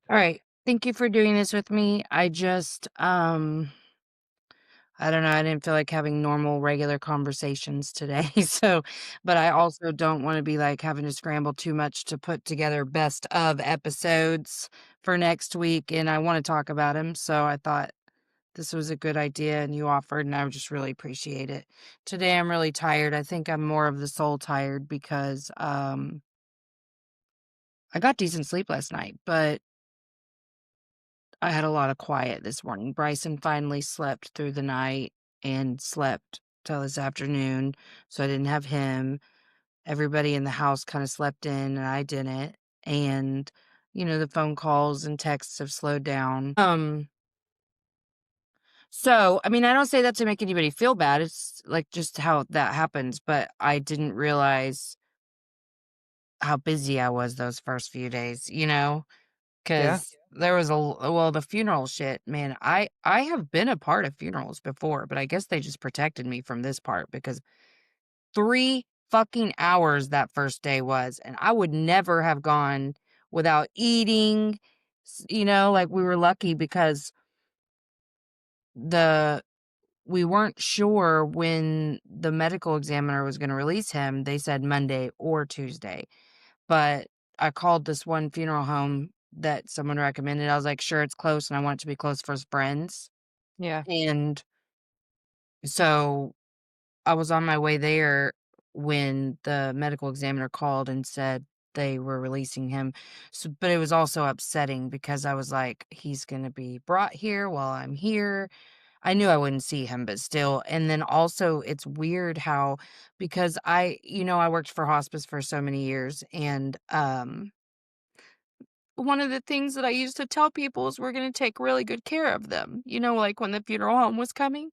All right. Thank you for doing this with me. I don't know, I didn't feel like having normal, regular conversations today. So, but I also don't want to be like having to scramble too much to put together best of episodes for next week. And I want to talk about him. So I thought this was a good idea and you offered, and I just really appreciate it. Today I'm really tired. I think I'm more of the soul tired because I got decent sleep last night, but I had a lot of quiet this morning. Bryson finally slept through the night and slept till this afternoon, so I didn't have him. Everybody in the house kinda slept in, and I didn't, and, the phone calls and texts have slowed down. So, I mean, I don't say that to make anybody feel bad, it's, like, just how that happens, but I didn't realize how busy I was those first few days, you know? Yeah. 'Cause there was well, the funeral shit, man, I have been a part of funerals before, but I guess they just protected me from this part because 3 fucking hours that first day was, and I would never have gone without eating, like, we were lucky because the we weren't sure when the medical examiner was gonna release him. They said Monday or Tuesday. But I called this one funeral home that someone recommended. I was like, "Sure, it's close, and I want it to be close for his friends." Yeah. And so I was on my way there when the medical examiner called and said they were releasing him. So, but it was also upsetting because I was like, "He's gonna be brought here while I'm here." I knew I wouldn't see him, but still. And then also, it's weird how because I worked for hospice for so many years, and one of the things that I used to tell people is we're gonna take really good care of them, like, when the funeral home was coming.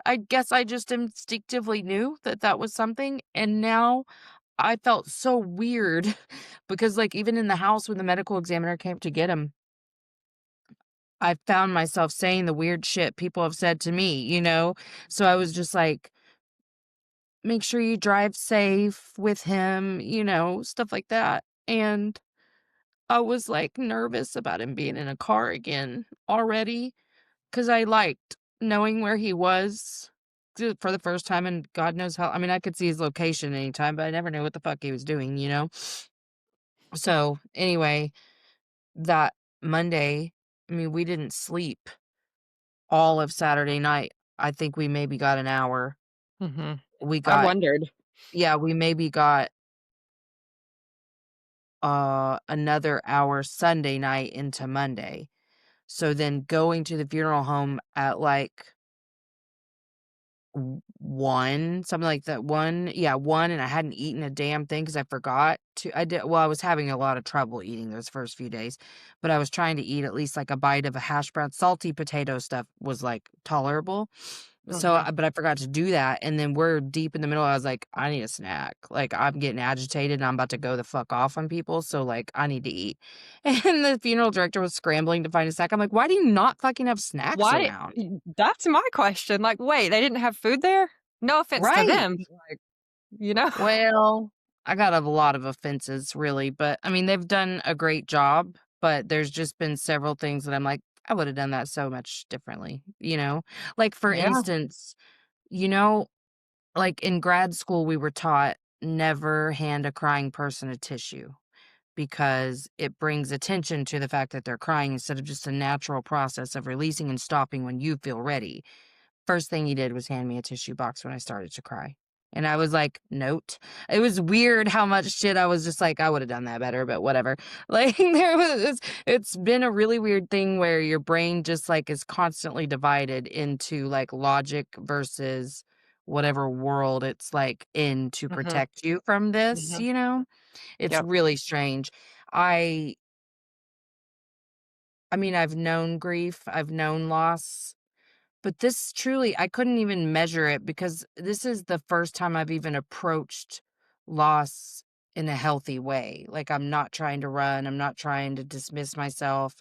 I guess I just instinctively knew that that was something, and now I felt so weird because, like, even in the house when the medical examiner came to get him, I found myself saying the weird shit people have said to me, you know? So I was just like, "Make sure you drive safe with him," stuff like that, and I was, like, nervous about him being in a car again already, 'cause I liked knowing where he was for the first time in God knows how. I mean, I could see his location anytime, but I never knew what the fuck he was doing, you know? So, anyway, that Monday, I mean, we didn't sleep all of Saturday night. I think we maybe got an hour. Mhm. We I got wondered. Yeah, we maybe got, another hour Sunday night into Monday. So then going to the funeral home at, like, 1, something like that, 1, yeah, 1, and I hadn't eaten a damn thing because I forgot to. I was having a lot of trouble eating those first few days, but I was trying to eat at least, like, a bite of a hash brown. Salty potato stuff was, like, tolerable. So, Mhm. but I forgot to do that, and then we're deep in the middle. I was like, "I need a snack." Like, I'm getting agitated, and I'm about to go the fuck off on people, so, like, I need to eat. And the funeral director was scrambling to find a snack. I'm like, "Why do you not fucking have snacks Why around?" that's my question, like, wait, they didn't have food there? No offense to Right. them, like, you know? Well, I got a lot of offenses, really, but, I mean, they've done a great job, but there's just been several things that I'm like, "I would've done that so much differently," you know? Like, for Yeah. instance, you know like, in grad school, we were taught never hand a crying person a tissue because it brings attention to the fact that they're crying instead of just a natural process of releasing and stopping when you feel ready. First thing he did was hand me a tissue box when I started to cry. And I was like, "Note." It was weird how much shit I was just like, "I would have done that better, but whatever." Like, it's been a really weird thing where your brain just, like, is constantly divided into, like, logic versus whatever world it's, like, in to Mhm. protect you from this, Mhm. you know? It's Yep. really strange. I I mean, I've known grief, I've known loss, but this truly I couldn't even measure it because this is the first time I've even approached loss in a healthy way. Like, I'm not trying to run, I'm not trying to dismiss myself.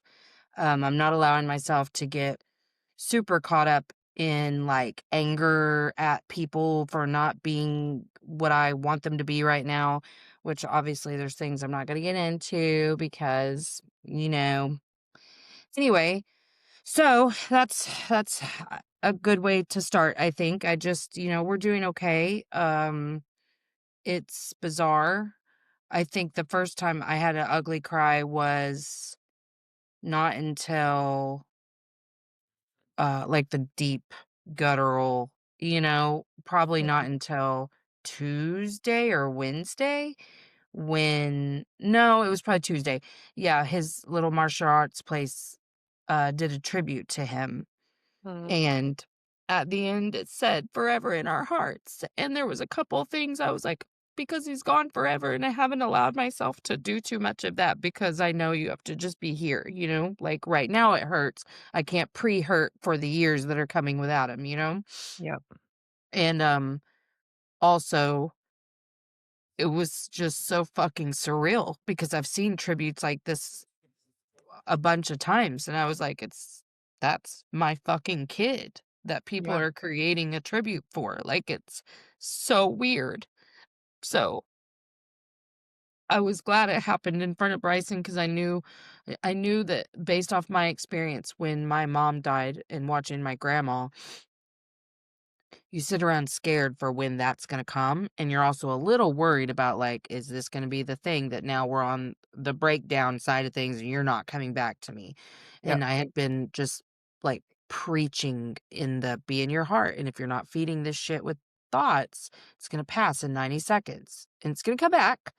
I'm not allowing myself to get super caught up in, like, anger at people for not being what I want them to be right now, which obviously there's things I'm not gonna get into because, Anyway, so that's a good way to start, I think. I just, we're doing okay. It's bizarre. I think the first time I had an ugly cry was not until like the deep guttural, probably not Mhm. until Tuesday or Wednesday when no, it was probably Tuesday. Yeah, his little martial arts place did a tribute to him. Mhm. And at the end, it said forever in our hearts. And there was a couple of things I was like, because he's gone forever, and I haven't allowed myself to do too much of that because I know you have to just be here, like right now it hurts. I can't pre-hurt for the years that are coming without him. Yep. And also it was just so fucking surreal because I've seen tributes like this a bunch of times and I was like, that's my fucking kid that people Yeah. are creating a tribute for. Like it's so weird. So I was glad it happened in front of Bryson because I knew that based off my experience when my mom died and watching my grandma, you sit around scared for when that's gonna come, and you're also a little worried about, like, is this gonna be the thing that now we're on the breakdown side of things and you're not coming back to me? Yep. And I had been just, like, preaching in the be in your heart, and if you're not feeding this shit with thoughts, it's gonna pass in 90 seconds, and it's gonna come back,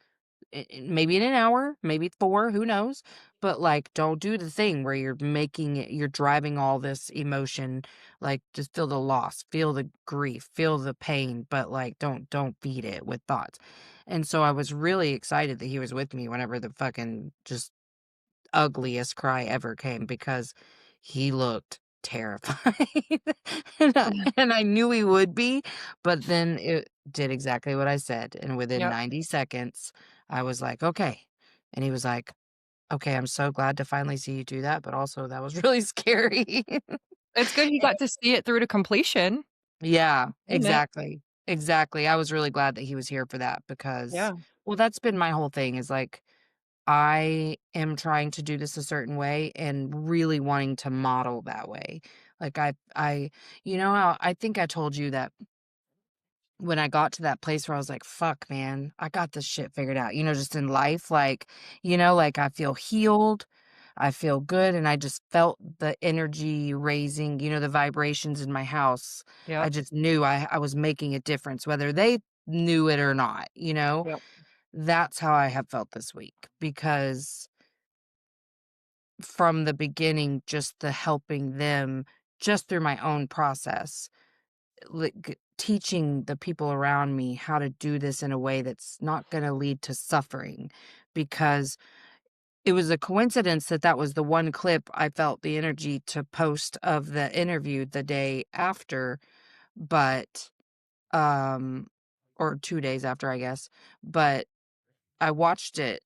maybe in an hour, maybe 4, who knows? But, like, don't do the thing where you're driving all this emotion, like, just feel the loss, feel the grief, feel the pain, but, like, don't feed it with thoughts. And so I was really excited that he was with me whenever the fucking just ugliest cry ever came because he looked terrified. And I knew he would be, but then it did exactly what I said, and within Yep. 90 seconds, I was like, "Okay." And he was like, "Okay, I'm so glad to finally see you do that, but also that was really scary." It's good he got to see it through to completion, Yeah, didn't it? exactly, exactly. I was really glad that he was here for that because Yeah. well, that's been my whole thing is, like, I am trying to do this a certain way and really wanting to model that way. Like how I think I told you that when I got to that place where I was like, fuck, man, I got this shit figured out, just in life. Like, like I feel healed, I feel good. And I just felt the energy raising, the vibrations in my house. I Yep. just knew I was making a difference, whether they knew it or not. Yep. That's how I have felt this week because from the beginning, just the helping them just through my own process, like teaching the people around me how to do this in a way that's not going to lead to suffering because it was a coincidence that that was the one clip I felt the energy to post of the interview the day after, but um or 2 days after, I guess. But I watched it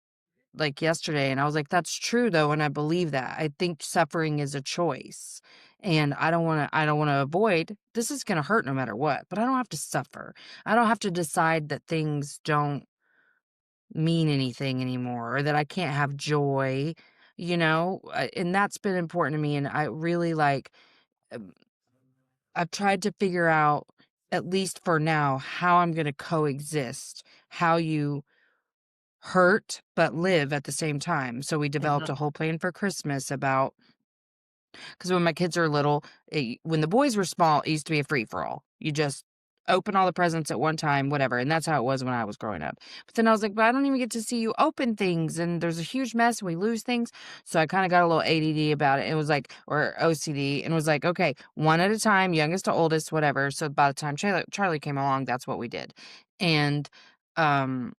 like yesterday and I was like, that's true though. And I believe that. I think suffering is a choice. And I don't want to avoid this is gonna hurt no matter what, but I don't have to suffer. I don't have to decide that things don't mean anything anymore or that I can't have joy. And that's been important to me. And I really um, I've tried to figure out, at least for now, how I'm gonna coexist, how you hurt but live at the same time. So we developed Mhm. a whole plan for Christmas about because when my kids are little, when the boys were small, it used to be a free for all. You just open all the presents at one time, whatever. And that's how it was when I was growing up. But then I was like, but I don't even get to see you open things. And there's a huge mess and we lose things. So I kind of got a little ADD about it. It was like, or OCD, and was like, okay, one at a time, youngest to oldest, whatever. So by the time Charlie came along, that's what we did. And, um,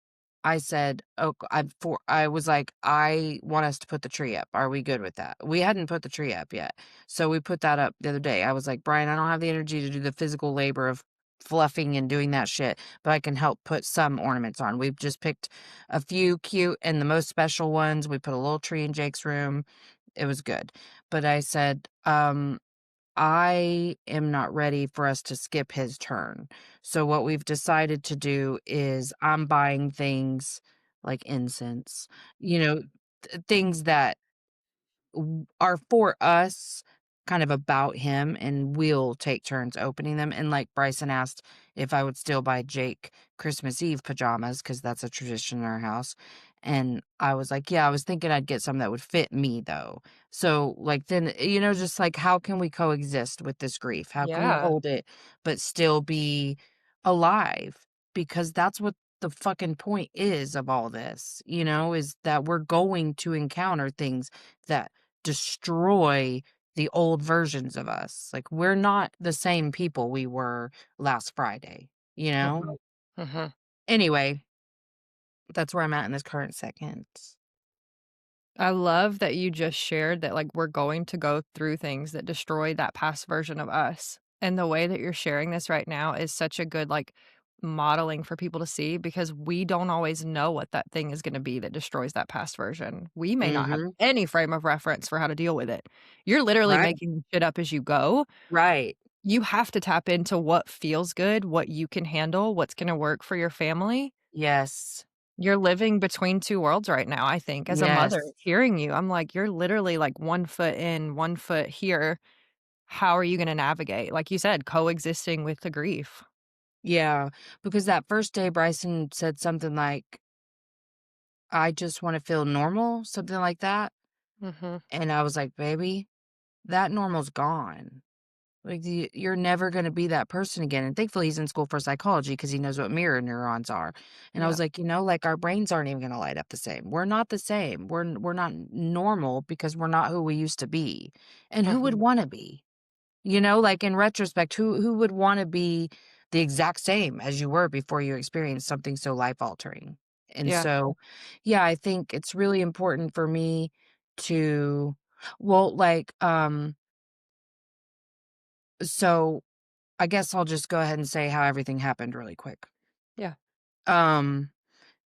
I said, "Oh, I was like, I want us to put the tree up. Are we good with that?" We hadn't put the tree up yet. So we put that up the other day. I was like, "Brian, I don't have the energy to do the physical labor of fluffing and doing that shit, but I can help put some ornaments on." We've just picked a few cute and the most special ones. We put a little tree in Jake's room. It was good. But I said, I am not ready for us to skip his turn. So what we've decided to do is I'm buying things like incense, you know, things that are for us, kind of about him, and we'll take turns opening them. And like Bryson asked if I would still buy Jake Christmas Eve pajamas because that's a tradition in our house. And I was like, yeah, I was thinking I'd get some that would fit me though. So, like, then, just like, how can we coexist with this grief? How can we Yeah. hold it, but still be alive? Because that's what the fucking point is of all this, is that we're going to encounter things that destroy the old versions of us. Like, we're not the same people we were last Friday, you know? Mhm. Mhm. Anyway, that's where I'm at in this current second. I love that you just shared that, like, we're going to go through things that destroy that past version of us, and the way that you're sharing this right now is such a good, like, modeling for people to see because we don't always know what that thing is gonna be that destroys that past version. We may not have Mhm. any frame of reference for how to deal with it. You're literally Right. making shit up as you go. Right. You have to tap into what feels good, what you can handle, what's gonna work for your family. Yes. You're living between 2 worlds right now, I think, as a mother, Yes. hearing you, I'm like, you're literally, like, 1 foot in, 1 foot here. How are you gonna navigate? Like you said, coexisting with the grief. Yeah, because that first day, Bryson said something like, "I just wanna feel normal," something like that, Mhm. and I was like, "Baby, that normal's gone." Like, you're never gonna be that person again, and thankfully, he's in school for psychology because he knows what mirror neurons are, and I Yeah. was like, like, our brains aren't even gonna light up the same. We're not the same. We're not normal because we're not who we used to be, and who would Mhm. wanna be? Like, in retrospect, who would wanna be the exact same as you were before you experienced something so life-altering? And Yeah. so, yeah, I think it's really important for me to well, like, so I guess I'll just go ahead and say how everything happened really quick. Yeah. Um,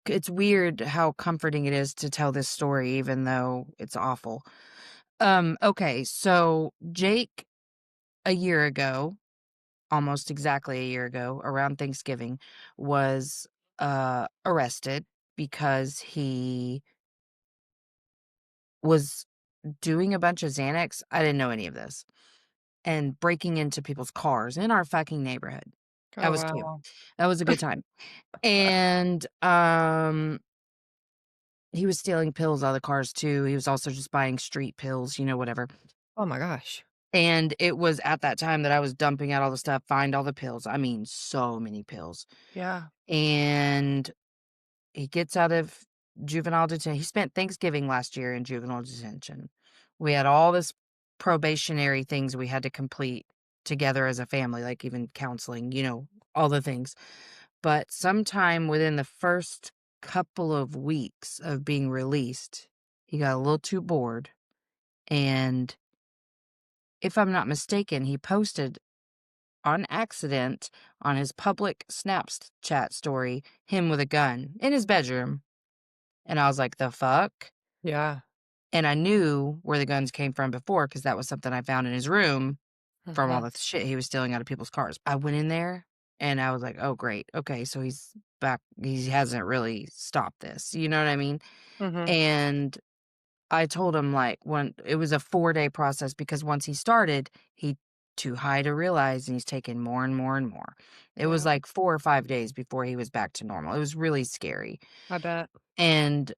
it's weird how comforting it is to tell this story even though it's awful. Okay, so Jake, a year ago, almost exactly a year ago, around Thanksgiving, was, arrested because he was doing a bunch of Xanax. I didn't know any of this, and breaking into people's cars in our fucking neighborhood. That Oh, was cute. wow. That was a good time. And, he was stealing pills out of the cars too. He was also just buying street pills, whatever. Oh my gosh. And it was at that time that I was dumping out all the stuff, find all the pills. I mean, so many pills. Yeah. And he gets out of juvenile detention. He spent Thanksgiving last year in juvenile detention. We had all this probationary things we had to complete together as a family, like even counseling, all the things. But sometime within the first couple of weeks of being released, he got a little too bored. And if I'm not mistaken, he posted on accident on his public Snapchat story him with a gun in his bedroom. And I was like, the fuck? Yeah. And I knew where the guns came from before because that was something I found in his room from all Mhm. the shit he was stealing out of people's cars. I went in there and I was like, "Oh, great. Okay, so he's back. He hasn't really stopped this." You know what I mean? Mhm. And I told him, like, when it was a 4-day process because once he started, he too high to realize, and he's taking more and more and more. It was Yeah. like 4 or 5 days before he was back to normal. It was really scary. I bet. And,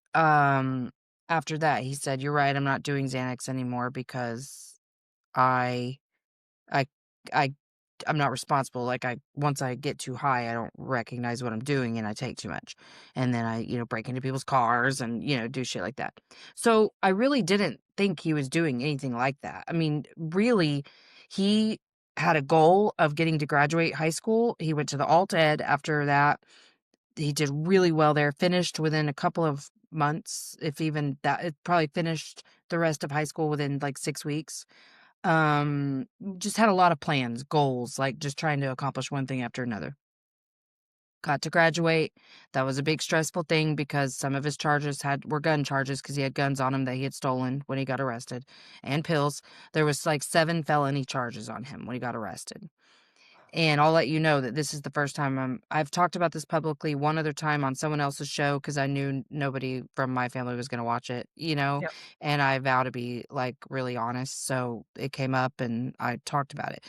after that, he said, "You're right, I'm not doing Xanax anymore because I I I I'm not responsible, like, once I get too high, I don't recognize what I'm doing, and I take too much, and then I, break into people's cars and, do shit like that." So, I really didn't think he was doing anything like that. I mean, really, he had a goal of getting to graduate high school. He went to the alt ed after that. He did really well there, finished within a couple of months, if even that it probably finished the rest of high school within, like, 6 weeks. Just had a lot of plans, goals, like, just trying to accomplish one thing after another. Got to graduate. That was a big stressful thing because some of his charges were gun charges because he had guns on him that he had stolen when he got arrested, and pills. There was, like, 7 felony charges on him when he got arrested. and I'll let you know that this is the first time I've talked about this publicly one other time on someone else's show because I knew nobody from my family was gonna watch it, Yep. and I vow to be, like, really honest, so it came up and I talked about it.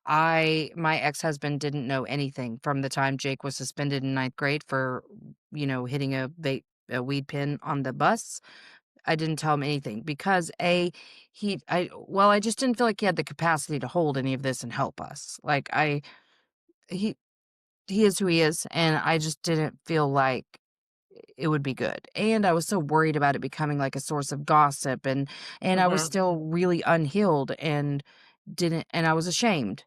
My ex-husband didn't know anything from the time Jake was suspended in ninth grade for, hitting a weed pen on the bus. I didn't tell him anything because I just didn't feel like he had the capacity to hold any of this and help us. Like, he he is who he is, and I just didn't feel like it would be good, and I was so worried about it becoming, like, a source of gossip, and I was Mhm. still really unhealed and didn't and I was ashamed,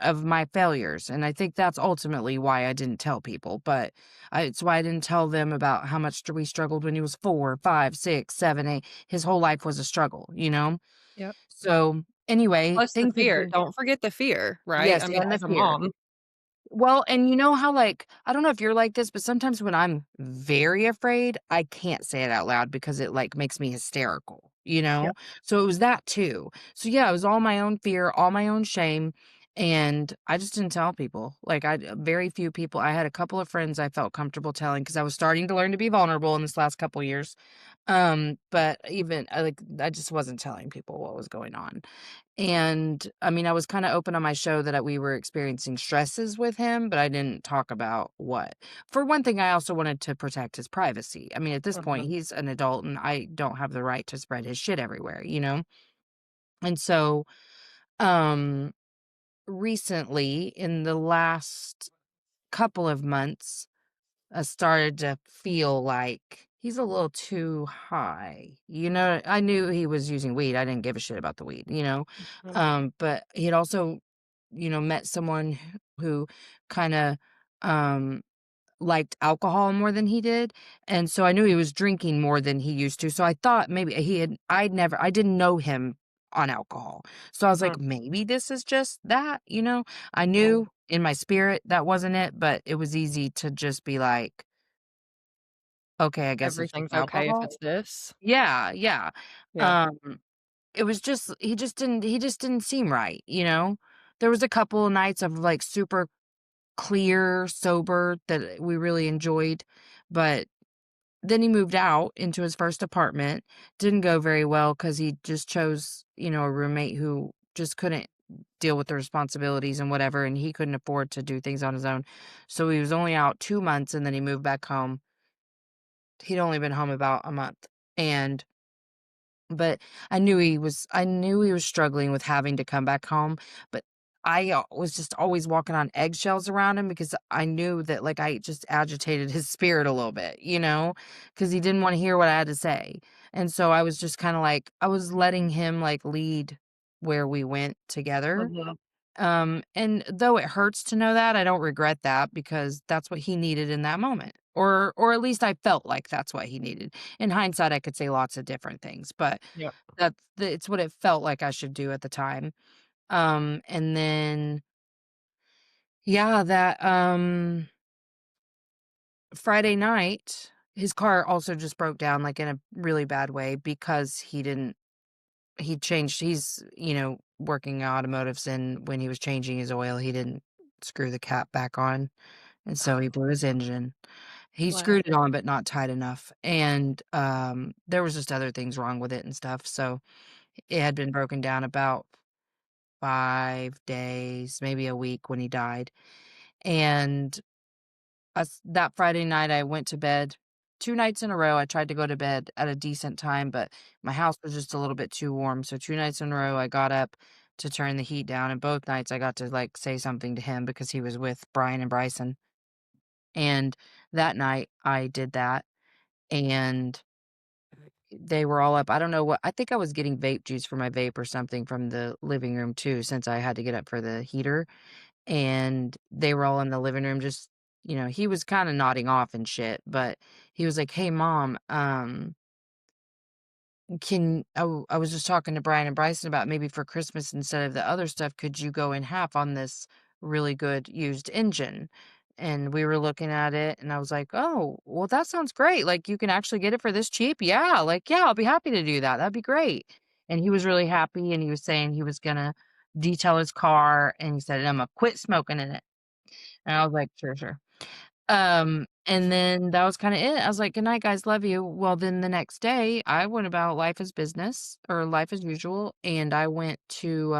of my failures, and I think that's ultimately why I didn't tell people, but it's why I didn't tell them about how much we struggled when he was 4, 5, 6, 7, 8. His whole life was a struggle, you know? Yep. So, anyway, Plus the things have fear. been. Don't forget the fear, right? Yes, I mean, and the as a fear. mom. Well, and you know how, like, I don't know if you're like this, but sometimes when I'm very afraid, I can't say it out loud because it, like, makes me hysterical, you know? Yep. So it was that too. So yeah, it was all my own fear, all my own shame, and I just didn't tell people. Like, very few people. I had a couple of friends I felt comfortable telling because I was starting to learn to be vulnerable in this last couple years. But even I just wasn't telling people what was going on. And, I mean, I was kinda open on my show that we were experiencing stresses with him, but I didn't talk about what. For one thing, I also wanted to protect his privacy. I mean, at this point, Mhm. he's an adult, and I don't have the right to spread his shit everywhere, you know? And so, um, recently, in the last couple of months, I started to feel like he's a little too high, I knew he was using weed, I didn't give a shit about the weed, Mhm. but he had also, met someone who kinda, um, liked alcohol more than he did, and so I knew he was drinking more than he used to, so I thought maybe I didn't know him on alcohol, so I was like, Mhm. "Maybe this is just that," you know? I Yeah. knew in my spirit that wasn't it, but it was easy to just be like, "Okay, I guess it's just Everything's okay if alcohol." it's this. Yeah, yeah. Yeah. Um, it was just he just didn't seem right, you know? There was a couple of nights of, like, super clear, sober that we really enjoyed, but then he moved out into his first apartment. Didn't go very well because he just chose, a roommate who just couldn't deal with the responsibilities and whatever, and he couldn't afford to do things on his own. So he was only out 2 months, and then he moved back home. He'd only been home about a month, and but I knew he was struggling with having to come back home, but I was just always walking on eggshells around him because I knew that, like, I just agitated his spirit a little bit, because he didn't wanna hear what I had to say, and so I was just kinda like I was letting him, like, lead where we went together, Mhm. and though it hurts to know that, I don't regret that because that's what he needed in that moment, or at least I felt like that's what he needed. In hindsight, I could say lots of different things, but Yep. it's what it felt like I should do at the time. And then yeah, that, Friday night, his car also just broke down, like, in a really bad way because he changed he's, working automotives, and when he was changing his oil, he didn't screw the cap back on, and so he blew his engine. He Wow. screwed it on, but not tight enough, and, there was just other things wrong with it and stuff, so it had been broken down about 5 days, maybe a week when he died, and that Friday night, I went to bed 2 nights in a row. I tried to go to bed at a decent time, but my house was just a little bit too warm, so 2 nights in a row, I got up to turn the heat down, and both nights I got to, like, say something to him because he was with Brian and Bryson, and that night, I did that, and they were all up. I don't know what I think I was getting vape juice for my vape or something from the living room too since I had to get up for the heater, and they were all in the living room just he was kinda nodding off and shit, but he was like, "Hey, mom, I was just talking to Brian and Bryson about maybe for Christmas instead of the other stuff, could you go in half on this really good used engine?" And we were looking at it, and I was like, "Oh, well, that sounds great. Like, you can actually get it for this cheap? Yeah, like, yeah, I'll be happy to do that. That'd be great." And he was really happy, and he was saying he was gonna detail his car, and he said, "Imma quit smoking in it." And I was like, "Sure, sure." And then that was kinda it. I was like, "Good night, guys, love you." Well, then the next day, I went about life as business or life as usual, and I went to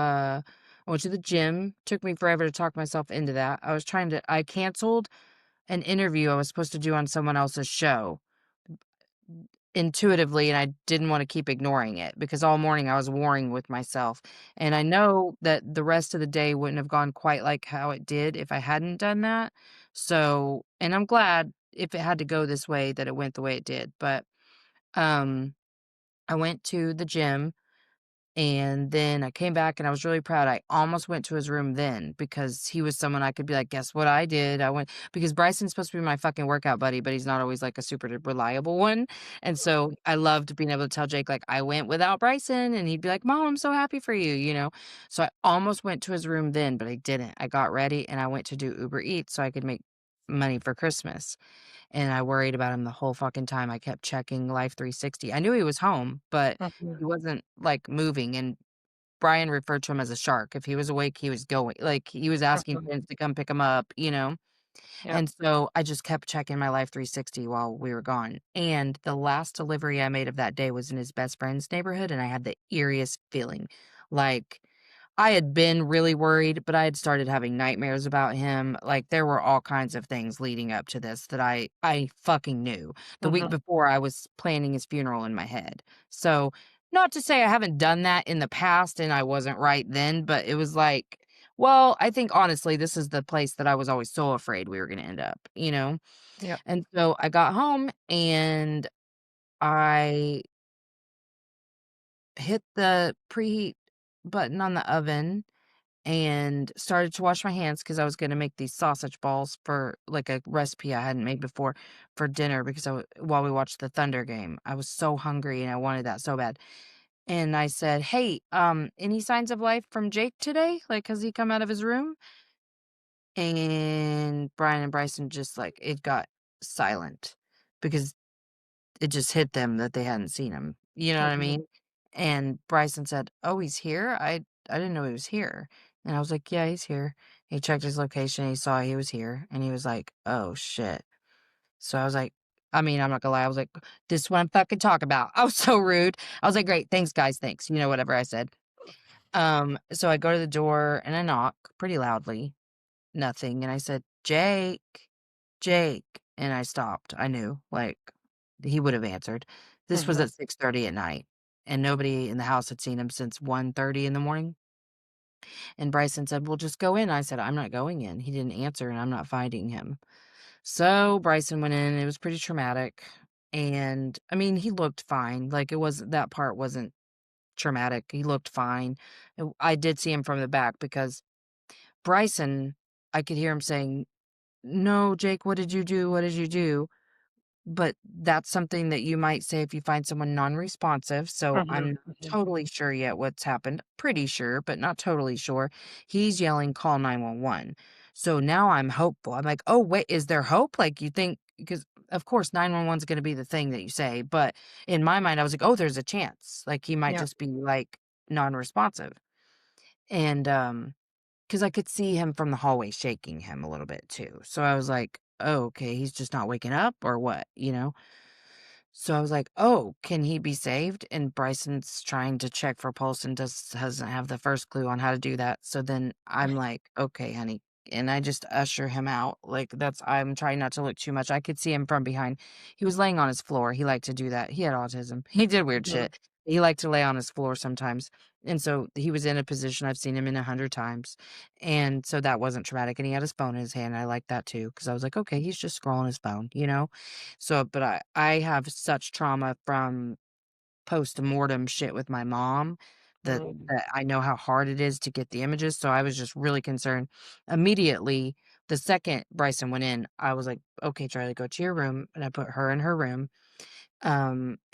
the gym. Took me forever to talk myself into that. I canceled an interview I was supposed to do on someone else's show intuitively, and I didn't wanna keep ignoring it because all morning I was warring with myself, and I know that the rest of the day wouldn't have gone quite like how it did if I hadn't done that, so and I'm glad if it had to go this way that it went the way it did, but, um, I went to the gym and then I came back and I was really proud. I almost went to his room then because he was someone I could be like, "Guess what I did?" I went because Bryson's supposed to be my fucking workout buddy, but he's not always like a super reliable one. And so I loved being able to tell Jake, like, I went without Bryson, and he'd be like, "Mom, I'm so happy for you, you know?" So I almost went to his room then, but I didn't. I got ready and I went to do Uber Eats so I could make money for Christmas. And I worried about him the whole fucking time. I kept checking Life 360. I knew he was home, but Mhm, he wasn't like moving. And Brian referred to him as a shark. If he was awake, he was going. Like, he was asking mhm, friends to come pick him up, you know? yep, And so I just kept checking my Life 360 while we were gone. And the last delivery I made of that day was in his best friend's neighborhood, and I had the eeriest feeling. Like, I had been really worried, but I had started having nightmares about him. Like, there were all kinds of things leading up to this that I fucking knew. The week mhm, before, I was planning his funeral in my head. So, not to say I haven't done that in the past and I wasn't right then, but it was like, well, I think honestly, this is the place that I was always so afraid we were gonna end up, you know? yep, And so I got home and I hit the preheat button on the oven and started to wash my hands because I was gonna make these sausage balls for, like, a recipe I hadn't made before for dinner because while we watched the Thunder game. I was so hungry and I wanted that so bad. And I said, "Hey, any signs of life from Jake today? Like, has he come out of his room?" And Brian and Bryson just, like, it got silent because it just hit them that they hadn't seen him, you know what I mhm, mean? And Bryson said, "Oh, he's here? I didn't know he was here." And I was like, "Yeah, he's here." He checked his location, he saw he was here, and he was like, "Oh, shit." So I was like I mean, I'm not gonna lie, I was like, "This is what I'm fucking talking about." I was so rude. I was like, "Great, thanks, guys, thanks." You know, whatever I said. So I go to the door and I knock pretty loudly. Nothing, and I said, "Jake, Jake," and I stopped. I knew, like, he would have answered. This was mhm, at 6:30 at night, and nobody in the house had seen him since 1:30 in the morning, and Bryson said, "Well, just go in." I said, "I'm not going in." He didn't answer, and I'm not fighting him. So Bryson went in, it was pretty traumatic, and, I mean, he looked fine, like, it was that part wasn't traumatic, he looked fine. I did see him from the back because Bryson, I could hear him saying, "No, Jake, what did you do? What did you do?" But that's something that you might say if you find someone non-responsive, so mhm, I'm not mhm, totally sure yet what's happened. Pretty sure, but not totally sure. He's yelling, "Call 911." So now I'm hopeful. I'm like, "Oh, wait, is there hope?" Like, you think because, of course, 911's gonna be the thing that you say, but in my mind, I was like, "Oh, there's a chance." Like, he might yep, just be, like, non-responsive. And, 'cause I could see him from the hallway shaking him a little bit too. So I was like, "Oh, okay, he's just not waking up or what?" You know? So I was like, "Oh, can he be saved?" And Bryson's trying to check for pulse and doesn't have the first clue on how to do that. So then I'm like, "Okay, honey." And I just usher him out. Like I'm trying not to look too much. I could see him from behind. He was laying on his floor. He liked to do that. He had autism. He did weird mhm, shit. He liked to lay on his floor sometimes. And so he was in a position I've seen him in 100 times. And so that wasn't traumatic. And he had his phone in his hand. I liked that too. Cause I was like, okay, he's just scrolling his phone, you know? So, but I have such trauma from postmortem shit with my mom mm, that I know how hard it is to get the images, so I was just really concerned. Immediately, the second Bryson went in, I was like, "Okay, Charlie, go to your room," and I put her in her room,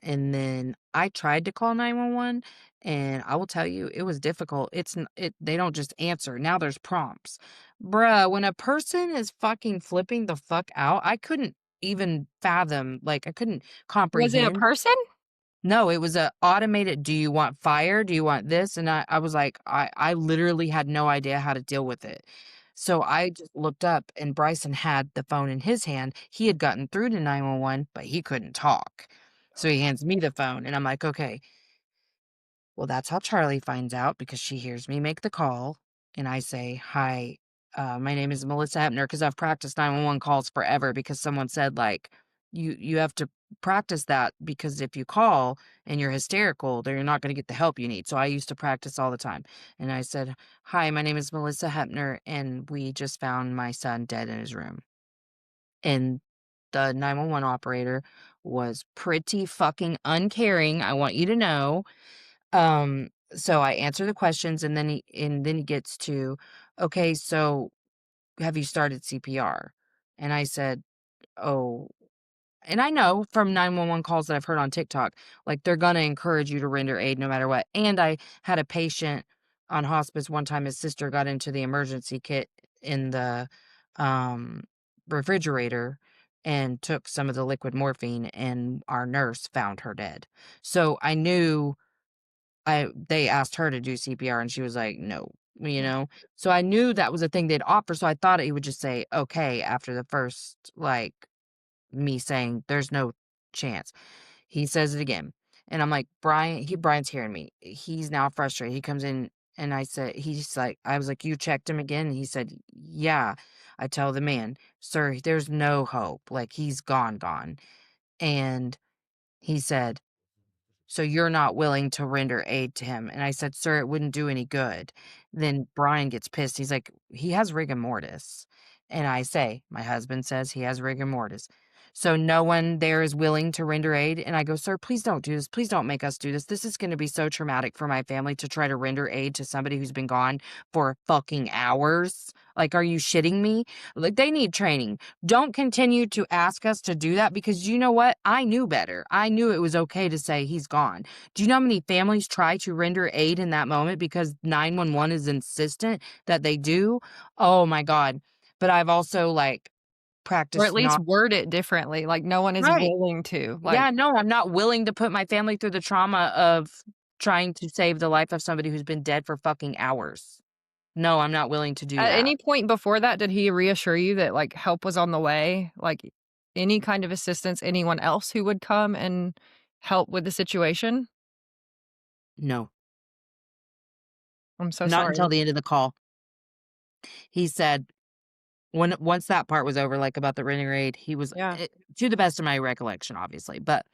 and then I tried to call 911, and I will tell you, it was difficult. It's n it they don't just answer, now there's prompts. Bruh, when a person is fucking flipping the fuck out, I couldn't even fathom, like, I couldn't Was it a comprehend. person? No, it was a automated, "Do you want fire? Do you want this?" And I was like, I literally had no idea how to deal with it. So I just looked up and Bryson had the phone in his hand. He had gotten through to 911, but he couldn't talk. So he hands me the phone and I'm like, "Okay, well, that's how Charlie finds out because she hears me make the call, and I say, "Hi, my name is Malisa Hepner," because 'cause I've practiced 911 calls forever because someone said, like, "You have to practice that because if you call and you're hysterical, then you're not gonna get the help you need." So I used to practice all the time, and I said, "Hi, my name is Malisa Hepner, and we just found my son dead in his room." And the 911 operator was pretty fucking uncaring, I want you to know. So I answer the questions and then he gets to, "Okay, so have you started CPR?" And I said, "Oh," and I know from 911 calls that I've heard on TikTok, like, they're gonna encourage you to render aid no matter what, and I had a patient on hospice one time, his sister got into the emergency kit in the, um, refrigerator and took some of the liquid morphine, and our nurse found her dead. So I knew they asked her to do CPR and she was like, "No," you know? So I knew that was a thing they'd offer, so I thought he would just say, "Okay," after the first, like, me saying, "There's no chance." He says it again, and I'm like, Brian's hearing me. He's now frustrated. He comes in and I was like, "You checked him again?" And he said, "Yeah." I tell the man, "Sir, there's no hope. Like, he's gone." And he said, "So you're not willing to render aid to him?" And I said, "Sir, it wouldn't do any good." Then Brian gets pissed. He's like, "He has rigor mortis." And I say, "My husband says he has rigor mortis. So no one there is willing to render aid?" And I go, "Sir, please don't do this. Please don't make us do this. This is going to be so traumatic for my family to try to render aid to somebody who's been gone for fucking hours. Like, are you shitting me? Like, they need training. Don't continue to ask us to do that because you know what? I knew better. I knew it was okay to say he's gone. Do you know how many families try to render aid in that moment because 911 is insistent that they do? Oh my God. But I've also like Or at practiced least not word it differently, like, no one is right. willing to, like, Yeah, no, I'm not willing to put my family through the trauma of trying to save the life of somebody who's been dead for fucking hours. No, I'm not willing to do at that. any point before that, did he reassure you that, like, help was on the way? Like, any kind of assistance, anyone else who would come and help with the situation? No, I'm so not until sorry. the end of the call. He said, once that part was over, like, about the renegade, he was Yeah. to the best of my recollection, obviously, but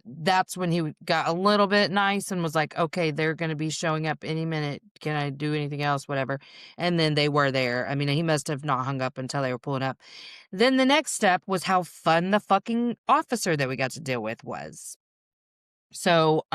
that's when got a little bit nice and was like, "Okay, they're gonna be showing up any minute. Can I do anything else?" Whatever, and then they were there. I mean, he must have not hung up until they were pulling up. Then the next step was how fun the fucking officer that we got to deal with was. So,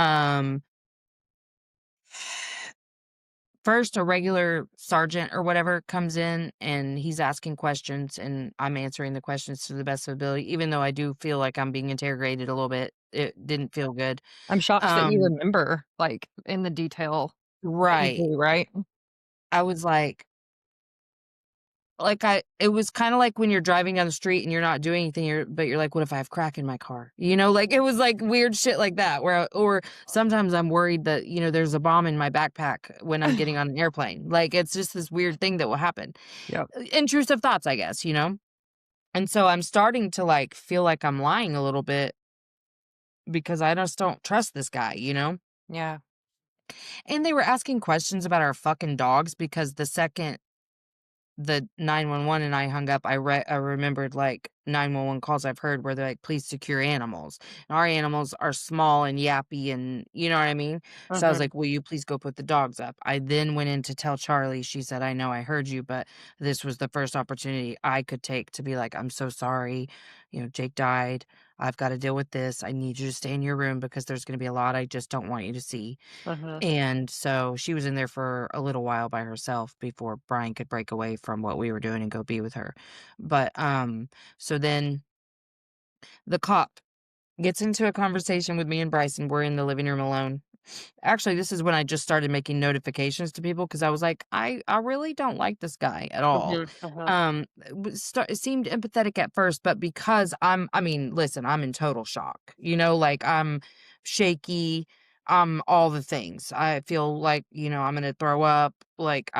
first, a regular sergeant or whatever comes in and he's asking questions, and I'm answering the questions to the best of ability, even though I do feel like I'm being interrogated a little bit. It didn't feel good. I'm shocked that you Um, remember, like, in the detail that you right. do, right? I was it was kinda like when you're driving down the street and you're not doing anything, but you're like, "What if I have crack in my car?" You know, like, it was, like, weird shit like that or sometimes I'm worried that, there's a bomb in my backpack when I'm getting on an airplane. Like, it's just this weird thing that will happen. Yep. Intrusive thoughts, I guess, you know? And so I'm starting to, like, feel like I'm lying a little bit because I just don't trust this guy, you know? Yeah. And they were asking questions about our fucking dogs because the second the 911 and I hung up, I remembered, like, 911 calls I've heard where they're like, "Please secure animals." And our animals are small and yappy and you know what I mean? So I was Mhm. like, "Will you please go put the dogs up?" I then went in to tell Charlie, she said, "I know I heard you, but this was the first opportunity I could take to be like, 'I'm so sorry, Jake died. I've gotta deal with this. I need you to stay in your room because there's gonna be a lot I just don't want you to see.'" Mhm. And so she was in there for a little while by herself before Brian could break away from what we were doing and go be with her. But, so then the cop gets into a conversation with me and Bryson. We're in the living room alone. Actually, this is when I just started making notifications to people because I was like, I really don't like this guy at all. Mhm. Mhm. It seemed empathetic at first, but because I mean, listen, I'm in total shock. Like shaky, all the things. I feel like, I'm gonna throw up. Like,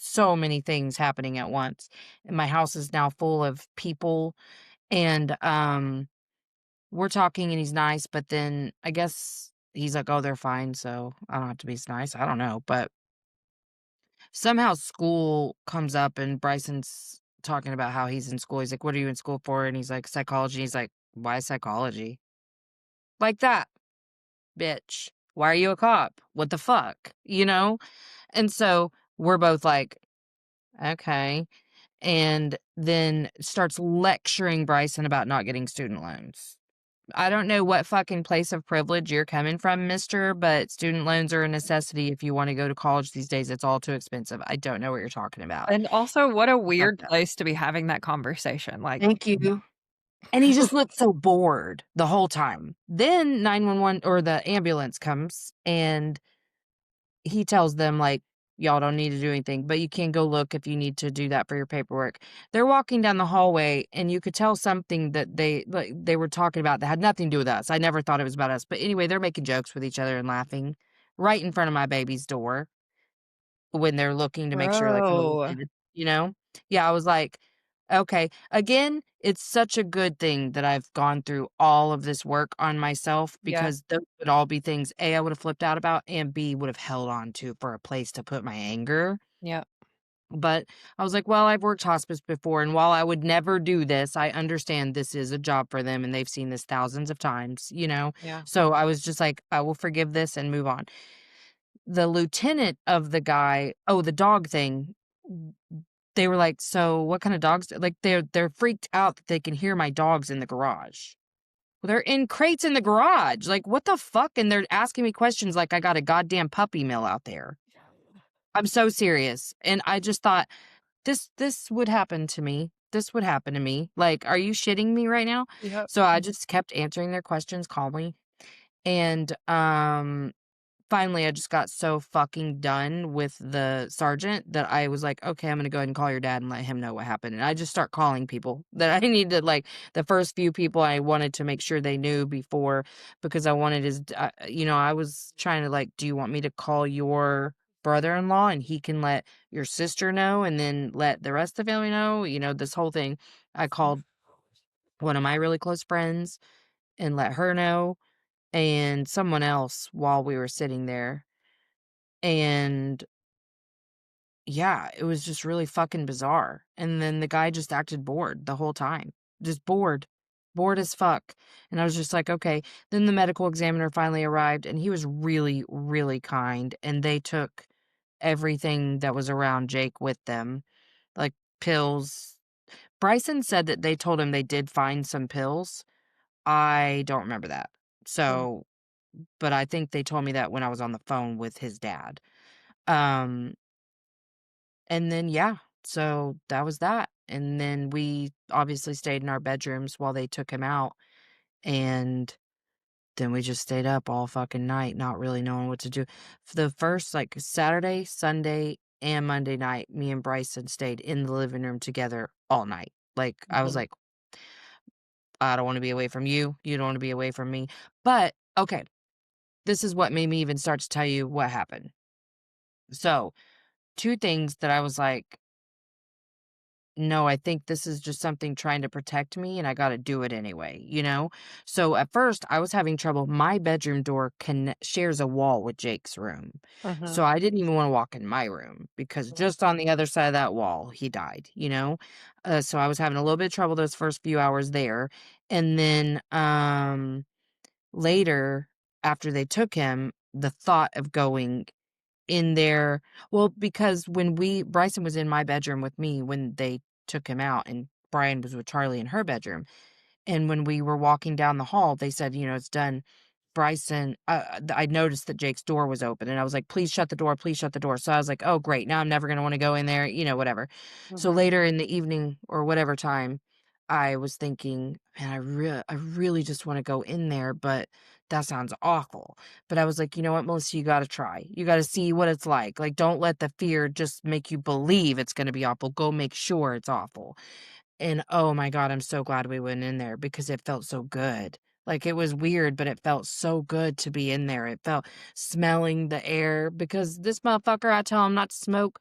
so many things happening at once. And my house is now full of people, and, we're talking and he's nice, but then I guess he's like, "Oh, they're fine, so I don't have to be as nice." I don't know, but somehow school comes up and Bryson's talking about how he's in school. He's like, "What are you in school for?" And he's like, "Psychology." He's like, "Why psychology?" Like that, bitch. Why are you a cop? What the fuck? You know? And so we're both like, "Okay." And then starts lecturing Bryson about not getting student loans. I don't know what fucking place of privilege you're coming from, mister, but student loans are a necessity if you wanna go to college these days. It's all too expensive. I don't know what you're talking about. And also, what a Fuck weird that. place to be having that conversation, like Thank you. And he just looked so bored the whole time. Then 911 or the ambulance comes, and he tells them, like, "Y'all don't need to do anything, but you can go look if you need to do that for your paperwork." They're walking down the hallway, and you could tell something that they were talking about that had nothing to do with us. I never thought it was about us, but anyway, they're making jokes with each other and laughing right in front of my baby's door when they're looking to make sure, like, who it bro. is, you know? Yeah, I was like, "Okay." Again, it's such a good thing that I've gone through all of this work on myself Yeah, because those would all be things, A, I would have flipped out about, and B, would have held on to for a place to put my anger. yeah, But I was like, "Well, I've worked hospice before, and while I would never do this, I understand this is a job for them, and they've seen this thousands of times, you know?" yeah. So I was just like, "I will forgive this and move on." The lieutenant of the guy, oh, the dog thing, they were like, "So what kind of dogs?" Like, they're freaked out that they can hear my dogs in the garage. Well, they're in crates in the garage. Like, what the fuck? And they're asking me questions like I got a goddamn puppy mill out there. I'm so serious. And I just thought, this would happen to me. This would happen to me. Like, are you shitting me right now? Yep. So I just kept answering their questions calmly. And finally, I just got so fucking done with the sergeant that I was like, "Okay, I'm gonna go ahead and call your dad and let him know what happened." And I just start calling people that I needed, like, the first few people I wanted to make sure they knew before because I wanted I was trying to, like, "Do you want me to call your brother-in-law and he can let your sister know and then let the rest of the family know?" This whole thing. I called one of my really close friends and let her know and someone else while we were sitting there. And yeah, it was just really fucking bizarre. And then the guy just acted bored the whole time. Just bored. Bored as fuck. And I was just like, okay. Then the medical examiner finally arrived and he was really, really kind. And they took everything that was around Jake with them, like pills. Bryson said that they told him they did find some pills. I don't remember that. Mm. So, but I think they told me that when I was on the phone with his dad. Um, And then, yeah, so that was that. And then we obviously stayed in our bedrooms while they took him out. And then we just stayed up all fucking night, not really knowing what to do. For the first, like, Saturday, Sunday, and Monday night, me and Bryson stayed in the living room together all night. Like, I was Mhm. like, I don't want to be away from you. You don't want to be away from me. But, okay, this is what made me even start to tell you what happened. So, two things that I was like, no, I think this is just something trying to protect me and I gotta do it anyway? So at first I was having trouble. My bedroom door shares a wall with Jake's room. Mhm. So I didn't even want to walk in my room because Mhm. just on the other side of that wall, he died? So I was having a little bit of trouble those first few hours there. And then later, after they took him, the thought of going in there, well, because when Bryson was in my bedroom with me when they took him out, and Brian was with Charlie in her bedroom, and when we were walking down the hall, they said, "It's done." Bryson, I noticed that Jake's door was open, and I was like, "Please shut the door, please shut the door." So I was like, "Oh, great, now I'm never gonna wanna go in there," whatever. So Mhm. later in the evening or whatever time, I was thinking, "Man, I really just wanna go in there, but that sounds awful." But I was like, "You know what, Melissa? You gotta try. You gotta see what it's like. Like, don't let the fear just make you believe it's gonna be awful. Go make sure it's awful." And, oh my god, I'm so glad we went in there because it felt so good. Like, it was weird, but it felt so good to be in there. It felt smelling the air because this motherfucker, I tell him not to smoke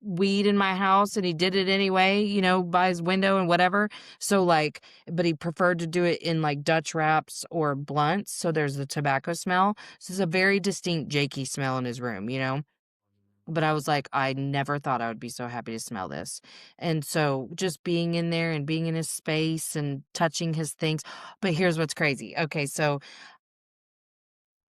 weed in my house, and he did it anyway, by his window and whatever. So, like, but he preferred to do it in, like, Dutch wraps or blunts, so there's the tobacco smell. So it's a very distinct Jakey smell in his room. But I was like, I never thought I would be so happy to smell this. And so just being in there and being in his space and touching his things. But here's what's crazy. Okay, so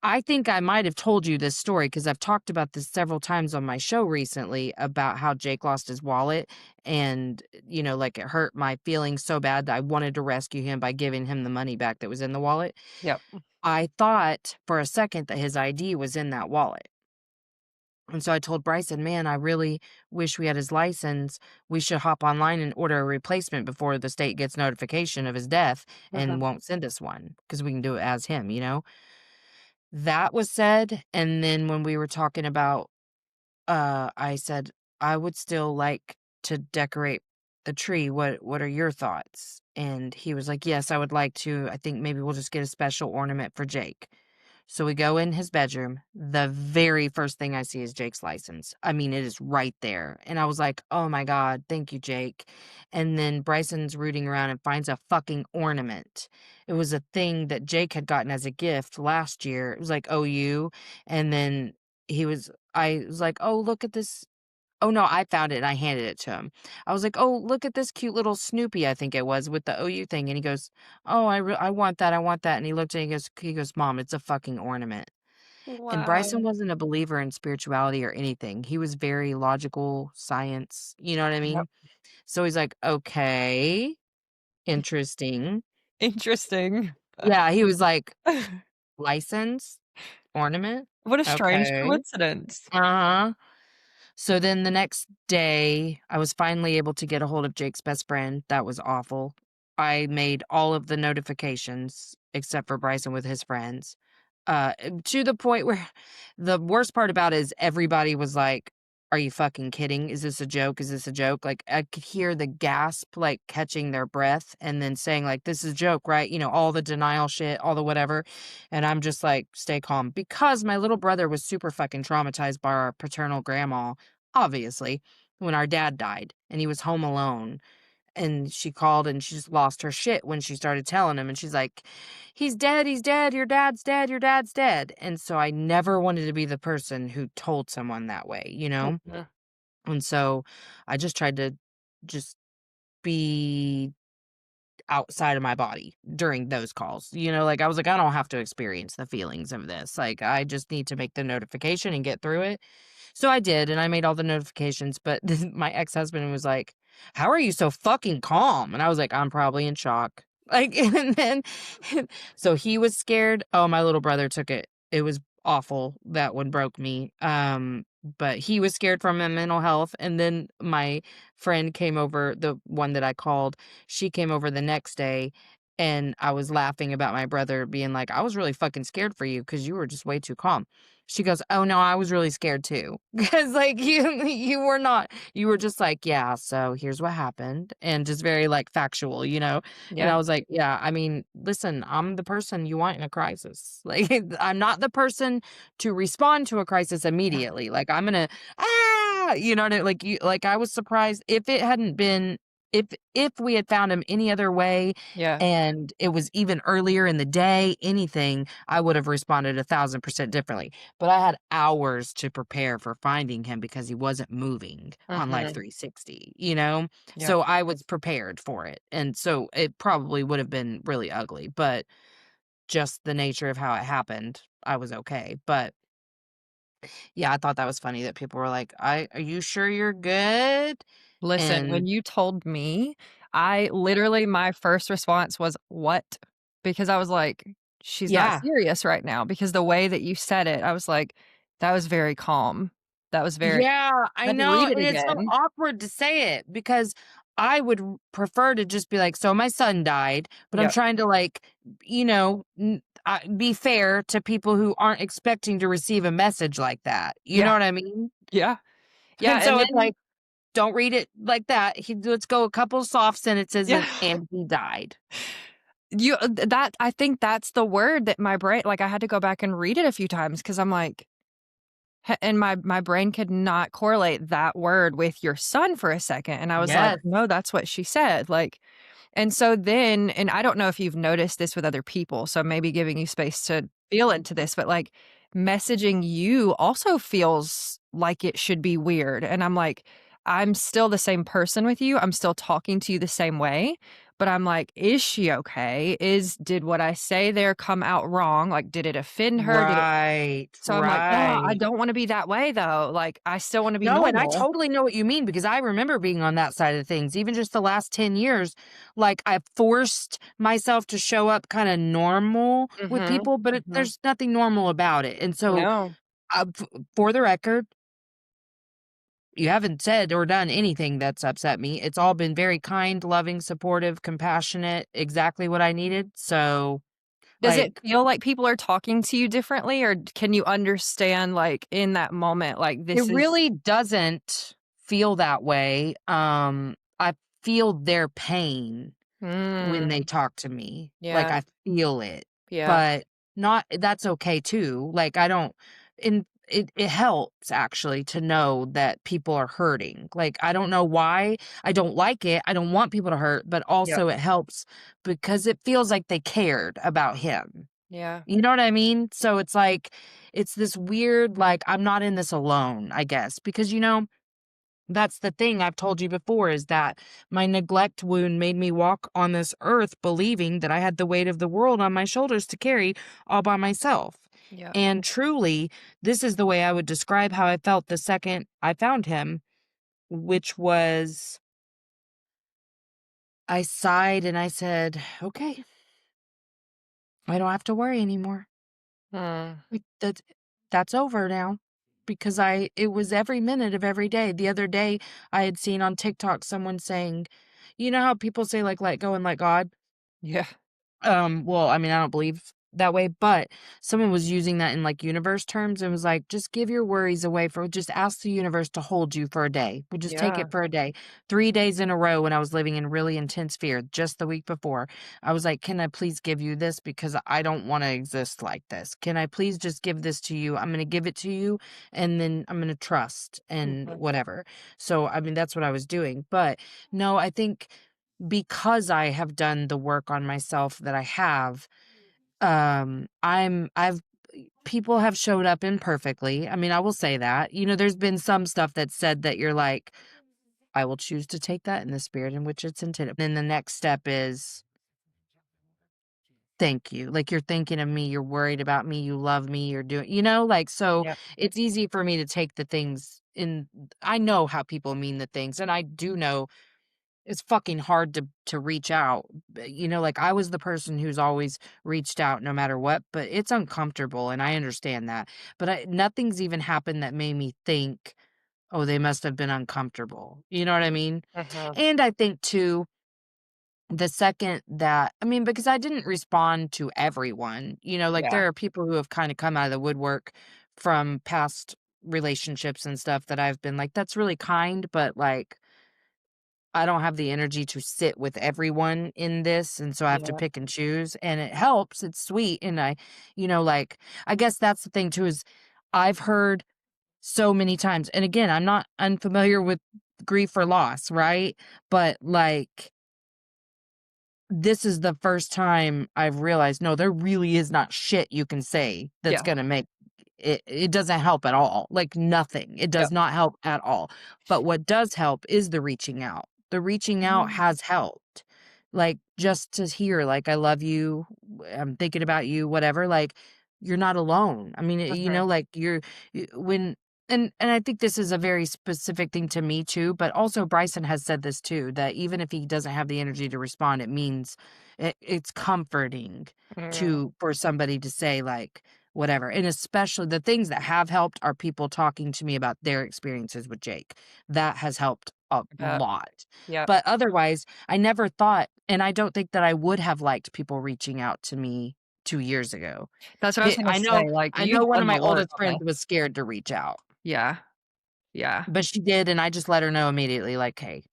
I think I might have told you this story because I've talked about this several times on my show recently about how Jake lost his wallet and, like it hurt my feelings so bad that I wanted to rescue him by giving him the money back that was in the wallet. Yep. I thought for a second that his ID was in that wallet. And so I told Bryson, man, I really wish we had his license. We should hop online and order a replacement before the state gets notification of his death Mhm. and won't send us one because we can do it as him. That was said. And then when we were talking about, I said, I would still like to decorate the tree. What are your thoughts? And he was like, yes, I would like to. I think maybe we'll just get a special ornament for Jake. So we go in his bedroom. The very first thing I see is Jake's license. I mean, it is right there. And I was like, oh my God, thank you, Jake. And then Bryson's rooting around and finds a fucking ornament. It was a thing that Jake had gotten as a gift last year. It was like OU. And then I was like, oh, look at this. Oh no, I found it and I handed it to him. I was like, "Oh, look at this cute little Snoopy," I think it was, with the OU thing, and he goes, "Oh, I want that, I want that," and he looked at it, he goes, "Mom, it's a fucking ornament." And Bryson Wow. wasn't a believer in spirituality or anything. He was very logical, science, you know what I Yep. mean? So he's like, "Okay, interesting." Interesting. Yeah, he was like, "License? Ornament? What a strange Okay." coincidence. Uh-huh. So then the next day, I was finally able to get a hold of Jake's best friend. That was awful. I made all of the notifications except for Bryson with his friends. To the point where the worst part about it is everybody was like, "Are you fucking kidding? Is this a joke? Is this a joke?" Like I could hear the gasp, like catching their breath and then saying like, "This is a joke, right?" All the denial shit, all the whatever. And I'm just like, "Stay calm," because my little brother was super fucking traumatized by our paternal grandma, obviously, when our dad died and he was home alone. And she called and she just lost her shit when she started telling him. And she's like, he's dead, your dad's dead, your dad's dead." And so I never wanted to be the person who told someone that way. Mhm. And so I just tried to just be outside of my body during those calls. Like I was like, I don't have to experience the feelings of this. Like I just need to make the notification and get through it. So I did, and I made all the notifications, but my ex-husband was like, "How are you so fucking calm?" And I was like, "I'm probably in shock." Like, and then so he was scared. Oh, my little brother took it. It was awful. That one broke me. But he was scared from my mental health. And then my friend came over, the one that I called, she came over the next day. And I was laughing about my brother being like, I was really fucking scared for you because you were just way too calm. She goes, "Oh, no, I was really scared too." Because, like, you were not you were just like, "Yeah, so here's what happened," and just very, like, factual. And Yeah. I was like, "Yeah, I mean, listen, I'm the person you want in a crisis." Like, I'm not the person to respond to a crisis immediately. Like, I'm gonna, "Ah!" You know what I like, I was surprised if it hadn't been if we had found him any other way Yeah. and it was even earlier in the day, anything, I would have responded 1,000% differently. But I had hours to prepare for finding him because he wasn't moving on Life Mhm. 360. Yep. So I was prepared for it. And so it probably would have been really ugly, but just the nature of how it happened, I was okay. But yeah, I thought that was funny that people were like, Are you sure you're good?" Listen, when And you told me, I literally my first response was, "What?" Because I was like, "She's not yeah. serious right now," because the way that you said it, I was like, "That was very calm. That was very." Yeah, I I had to know, read it and it's so again. awkward to say it because I would prefer to just be like, "So my son died," but I'm Yep. trying to like, be fair to people who aren't expecting to receive a message like that. You know Yeah. what I mean? Yeah. Yeah, And and so it's then like, don't read it like that. Let's go a couple soft sentences yeah. and he died. You that I think that's the word that my brain like, I had to go back and read it a few times because 'cause I'm like and my brain could not correlate that word with your son for a second, and I was like, Yes. "No, that's what she said," like and so then and I don't know if you've noticed this with other people, so maybe giving you space to feel into this, but, like, messaging you also feels like it should be weird, and I'm like, I'm still the same person with you, I'm still talking to you the same way, but I'm like, "Is she okay? Did what I say there come out wrong? Like, did it offend her? Did it" Right, So I'm like, "Oh, I right. don't wanna be that way, though, like, I still wanna be No, and I normal." totally know what you mean because I remember being on that side of things. Even just the last 10 years, like, I forced myself to show up kinda normal with Mhm, people, but mhm. there's nothing normal about it, and so, No. for the record, you haven't said or done anything that's upset me. It's all been very kind, loving, supportive, compassionate, exactly what I needed, so, Does it like, feel like people are talking to you differently, or can you understand, like, in that moment, like, it this is really doesn't feel that way. I feel their pain when they Mm, talk to me, like, yeah, I feel it, yeah, but not that's okay too, like, I don't and it helps actually to know that people are hurting, like, I don't know why, I don't like it, I don't want people to hurt, but yep, also it helps because it feels like they cared about him, yeah, you know what I mean? So it's like, it's this weird, like, I'm not in this alone, I guess, because, that's the thing I've told you before is that my neglect wound made me walk on this earth believing that I had the weight of the world on my shoulders to carry all by myself. yep, And truly, this is the way I would describe how I felt the second I found him, which was I sighed and I said, okay, I don't have to worry anymore. mm, Like, that's over now because it was every minute of every day. The other day, I had seen on TikTok someone saying, you know how people say like let go and let God? yeah, Well, I mean, I don't believe that way, but someone was using that in like universe terms and was like, just give your worries away for just ask the universe to hold you for a day. We'll just take yeah, it for a day. 3 days in a row when I was living in really intense fear, just the week before, I was like, can I please give you this? Because I don't want to exist like this. Can I please just give this to you? I'm going to give it to you and then I'm going to trust and mhm, whatever. So, I mean, that's what I was doing. But no, I think because I have done the work on myself that I have, I've people have showed up imperfectly. I mean, I will say that. There's been some stuff that's said that you're like, I will choose to take that in the spirit in which it's intended. Then the next step is thank you. Like you're thinking of me, you're worried about me, you love me, you're doing, like so yep, it's easy for me to take the things in I know how people mean the things and I do know it's fucking hard to reach out. Like, I was the person who's always reached out no matter what, but it's uncomfortable, and I understand that. But nothing's even happened that made me think, "Oh, they must have been uncomfortable." You know what I mean? mhm, And I think too, the second that I mean, because I didn't respond to everyone, like, yeah, there are people who have kinda come out of the woodwork from past relationships and stuff that I've been like, "That's really kind," but, like, I don't have the energy to sit with everyone in this, and so I have to yeah, pick and choose, and it helps, it's sweet, and like, I guess that's the thing too is I've heard so many times and again, I'm not unfamiliar with grief or loss, right? But, like, this is the first time I've realized, no, there really is not shit you can say that's yeah, gonna make it doesn't help at all, like, nothing. It does yep, not help at all. But what does help is the reaching out. The reaching out mm, has helped. Like, just to hear, like, "I love you, I'm thinking about you," whatever, like, you're not alone. I mean, mhm, like, when and I think this is a very specific thing to me too, but also Bryson has said this too, that even if he doesn't have the energy to respond, it means it's comforting mm, to for somebody to say, like, whatever, and especially the things that have helped are people talking to me about their experiences with Jake. That has helped a yep, lot. yep. But otherwise, I never thought and I don't think that I would have liked people reaching out to me 2 years ago. That's what I was Hi gonna say, like, I know you've one of done my the work oldest on friends this. was scared to reach out, Yeah, yeah, but she did, and I just let her know immediately, like, "Hey,"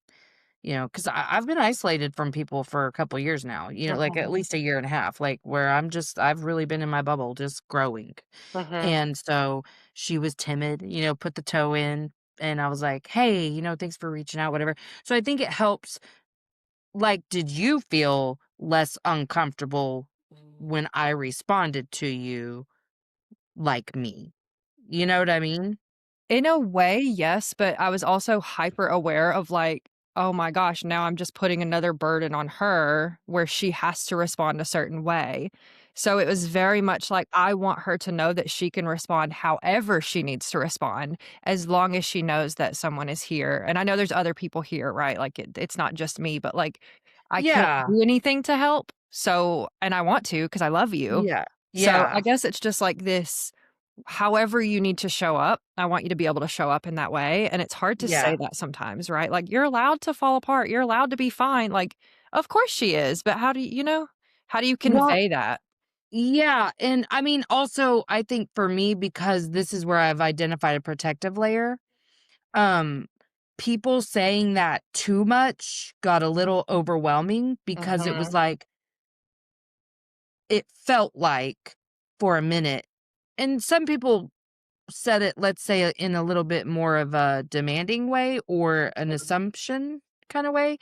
because I've been isolated from people for a couple years now, like at Mhm, least a year and a half, like where I've really been in my bubble just growing. mhm. And so she was timid, put the toe in, and I was like, hey, thanks for reaching out, whatever. So I think it helps. Like, did you feel less uncomfortable when I responded to you like me? You know what I mean? In a way, yes, but I was also hyper aware of like, "Oh my gosh, now I'm just putting another burden on her where she has to respond a certain way." So it was very much like, I want her to know that she can respond however she needs to respond, as long as she knows that someone is here. And I know there's other people here, right? Like, it's not just me, but, like, I can't Yeah. do anything to help, so and I want to because I love you. Yeah. So I Yeah. guess it's just like this. However you need to show up, I want you to be able to show up in that way, and it's hard to say Yeah. that sometimes, right? Like, you're allowed to fall apart, you're allowed to be fine, like, of course she is, but how do how do you Well, convey that? yeah, and I mean, also, I think for me, because this is where I've identified a protective layer, um, people saying that too much got a little overwhelming because it was Mhm, like it felt like for a minute, and some people said it, let's say, in a little bit more of a demanding way or an assumption kinda way,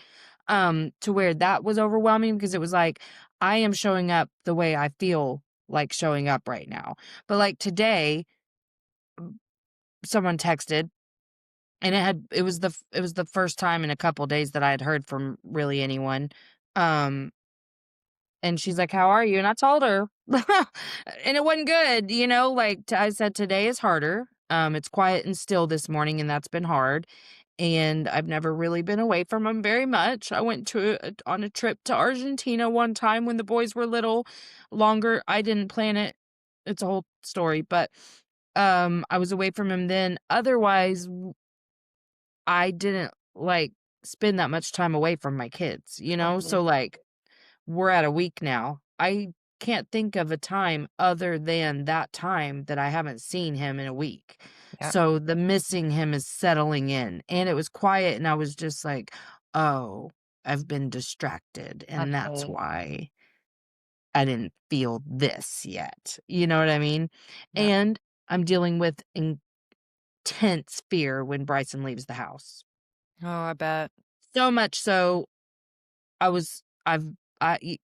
to where that was overwhelming because it was like, I am showing up the way I feel like showing up right now. But, like, today, someone texted, and it was the first time in a couple days that I had heard from really anyone, um and she's like, "How are you?" And I told her, and it wasn't good, like, I said, "Today is harder. It's quiet and still this morning, and that's been hard, and I've never really been away from him very much. I went on a trip to Argentina one time when the boys were little, longer. I didn't plan it. It's a whole story, but, I was away from him then. Otherwise, I didn't, like, spend that much time away from my kids, mhm, So, like, we're at a week now. I can't think of a time other than that time that I haven't seen him in a week. yeah, So the missing him is settling in, and it was quiet, and I was just like, "Oh, I've been distracted, and that's okay, why I didn't feel this yet." You know what I mean? yeah. And I'm dealing with intense fear when Bryson leaves the house. Oh, I bet. So much so I was I've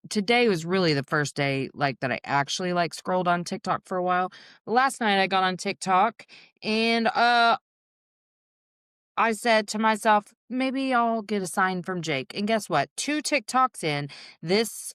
today was really the first day, like, that I actually, like, scrolled on TikTok for a while. Last night, I got on TikTok, and, I said to myself, "Maybe I'll get a sign from Jake," and guess what? 2 TikToks in, this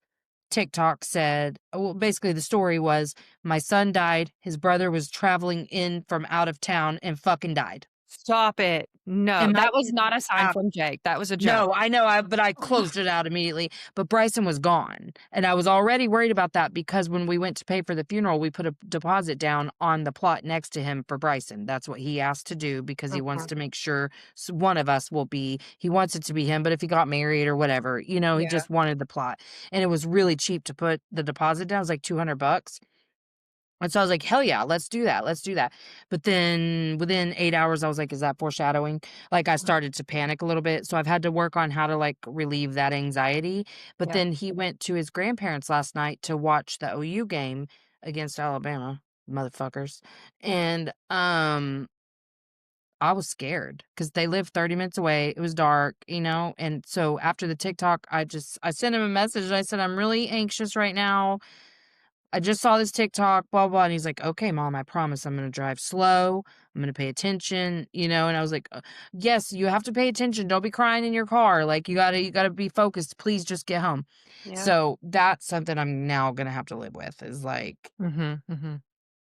TikTok said well, basically, the story was, "My son died, his brother was traveling in from out of town and fucking died." Stop it. No, And my that was kids not a sign from Jake, that was a joke. No, I know, but I closed it out immediately, but Bryson was gone, and I was already worried about that because when we went to pay for the funeral, we put a deposit down on the plot next to him for Bryson. That's what he asked to do because he wants Mhm, to make sure one of us will be he wants it to be him, but if he got married or whatever, he yeah, just wanted the plot, and it was really cheap to put the deposit down, it was like $200. And so I was like, "Hell yeah, let's do that, let's do that." But then within 8 hours, I was like, "Is that foreshadowing?" Like, I started to panic a little bit, so I've had to work on how to, like, relieve that anxiety. But yeah, then he went to his grandparents last night to watch the OU game against Alabama, motherfuckers, and, I was scared because they lived 30 minutes away, it was dark, and so after the TikTok, I sent him a message, and I said, "I'm really anxious right now. I just saw this TikTok, blah, blah." And he's like, "Okay, mom, I promise I'm gonna drive slow. I'm gonna pay attention," and I was like, yes, you have to pay attention. Don't be crying in your car. Like, you gotta be focused. Please just get home." yeah. So that's something I'm now gonna have to live with is like, Mhm, mhm.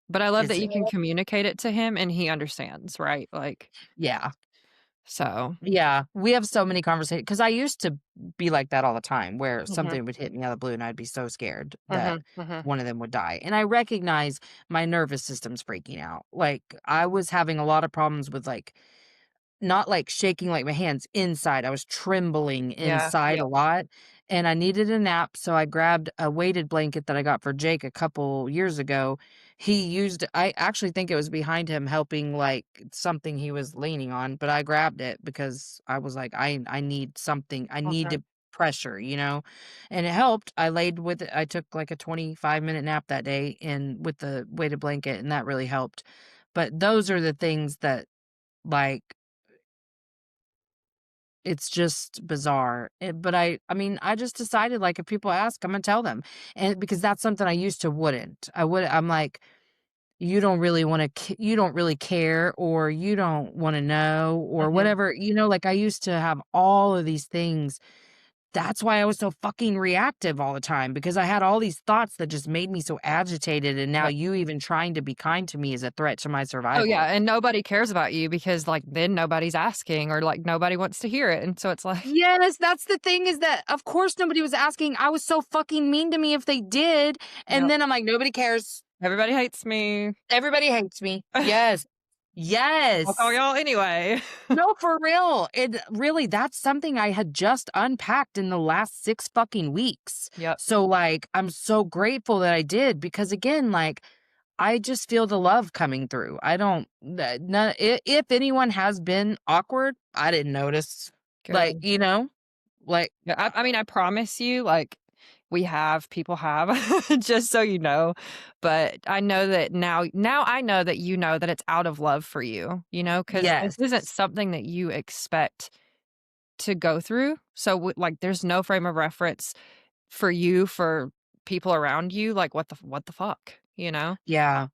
But I love that is you can communicate it to him and he understands, right? Like, yeah. so Yeah, we have so many conversations because I used to be like that all the time where mhm, something would hit me out of the blue and I'd be so scared that mhm, mhm. one of them would die, and I recognize my nervous system's freaking out, like, I was having a lot of problems with, like not, like, shaking, like, my hands inside, I was trembling Yeah, inside yeah. a lot, and I needed a nap, so I grabbed a weighted blanket that I got for Jake a couple years ago. He used I actually think it was behind him helping, like, something he was leaning on, but I grabbed it because I was like, I need something. I Okay. needed pressure, you know? And it helped. I laid with it. I took, like, a 25-minute nap that day and with the weighted blanket, and that really helped. But those are the things that, like, it's just bizarre, but I mean, I just decided, like, if people ask, Imma tell them, and because that's something I used to wouldn't. I'm like, "You don't really wanna you don't really care," or "You don't wanna know," or Mhm. whatever, like, I used to have all of these things. That's why I was so fucking reactive all the time, because I had all these thoughts that just made me so agitated, and now Yep. you even trying to be kind to me is a threat to my Oh, yeah, survival. and nobody cares about you because, like, then nobody's asking or, like, nobody wants to hear it, and so it's like, Yes, that's the thing is that, of course, nobody was asking. I was so fucking mean to me if they did, and yep, then I'm like, "Nobody cares. everybody hates me. Everybody hates me." Yes. I'll call Yes. y'all anyway. No, for real. It really that's something I had just unpacked in the last 6 fucking weeks. Yep. So, like, I'm so grateful that I did because, again, like, I just feel the love coming through. I don't no if anyone has been awkward, I didn't notice. Like, Good. Like, Yeah, I mean, I promise you, like, people have, just so you know, but I know that now I know that you know that it's out of love for you, because this yes. isn't something that you expect to go through, so, like, there's no frame of reference for you, for people around you, like, what the fuck, you know? Yeah.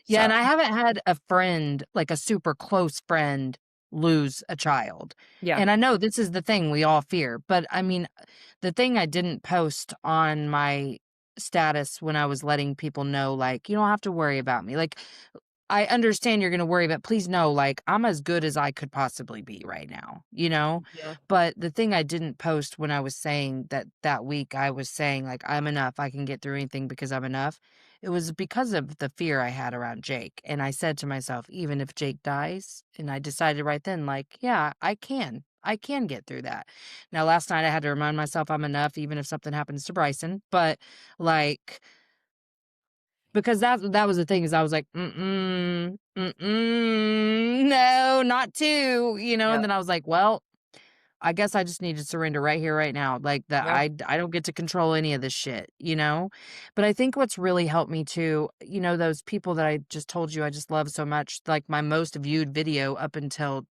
Yeah, So, and I haven't had a friend, like a super close friend, lose a child. yeah, And I know this is the thing we all fear, but I mean, the thing I didn't post on my status when I was letting people know, like, you don't have to worry about me. Like, I understand you're gonna worry, but please know, like, I'm as good as I could possibly be right now, you know? mhm, But the thing I didn't post when I was saying that week, I was saying, like, "I'm enough, I can get through anything because I'm enough." It was because of the fear I had around Jake, and I said to myself, "Even if Jake dies," and I decided right then, like, "Yeah, I can get through that." Now, last night, I had to remind myself I'm enough even if something happens to Bryson, but, like, because that was the thing is I was like, "Mm-mm, mm-mm, no, not two," and yep, then I was like, "Well, I guess I just need to surrender right here, right now, like, that yeah, I don't get to control any of this shit," But I think what's really helped me too, those people that I just told you I just love so much, like, my most viewed video up until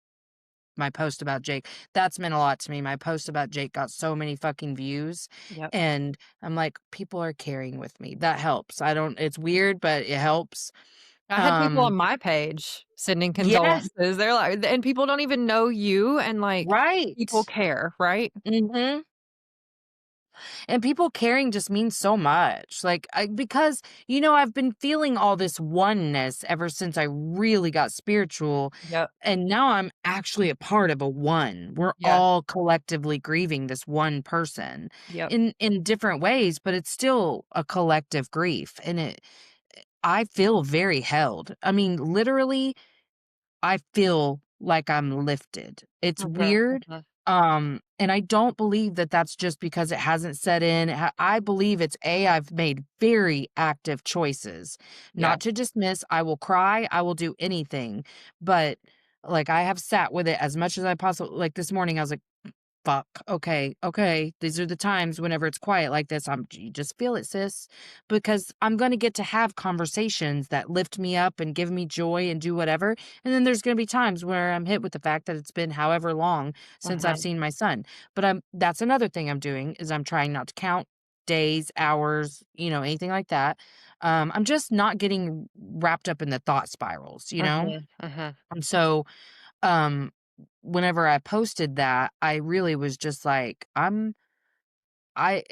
my post about Jake. That's meant a lot to me. My post about Jake got so many fucking views, yep. and I'm like, people are carrying with me. That helps. I don't it's weird, but it helps. I had people on Um, my page sending yes, condolences, they're like and people don't even know you, and, like, people right. care, right? Mhm. And people caring just means so much. Like, because, I've been feeling all this oneness ever since I really got spiritual. Yep, And now I'm actually a part of a one. We're yeah, all collectively grieving this one person yep, in different ways, but it's still a collective grief. And I feel very held. I mean, literally, I feel like I'm lifted. It's mhm, weird, mhm, and I don't believe that that's just because it hasn't set in. I believe it's I've made very active choices. yeah, Not to dismiss, I will cry, I will do anything, but, like, I have sat with it as much as I possibly like, this morning, I was like, fuck. Okay. Okay. These are the times whenever it's quiet like this. You just feel it, sis. Because I'm going to get to have conversations that lift me up and give me joy and do whatever. And then there's going to be times where I'm hit with the fact that it's been however long since I've mhm, seen my son. But that's another thing I'm doing is I'm trying not to count days, hours, anything like that. I'm just not getting wrapped up in the thought spirals, you know? mhm, mhm, And so um, whenever I posted that, I really was just like,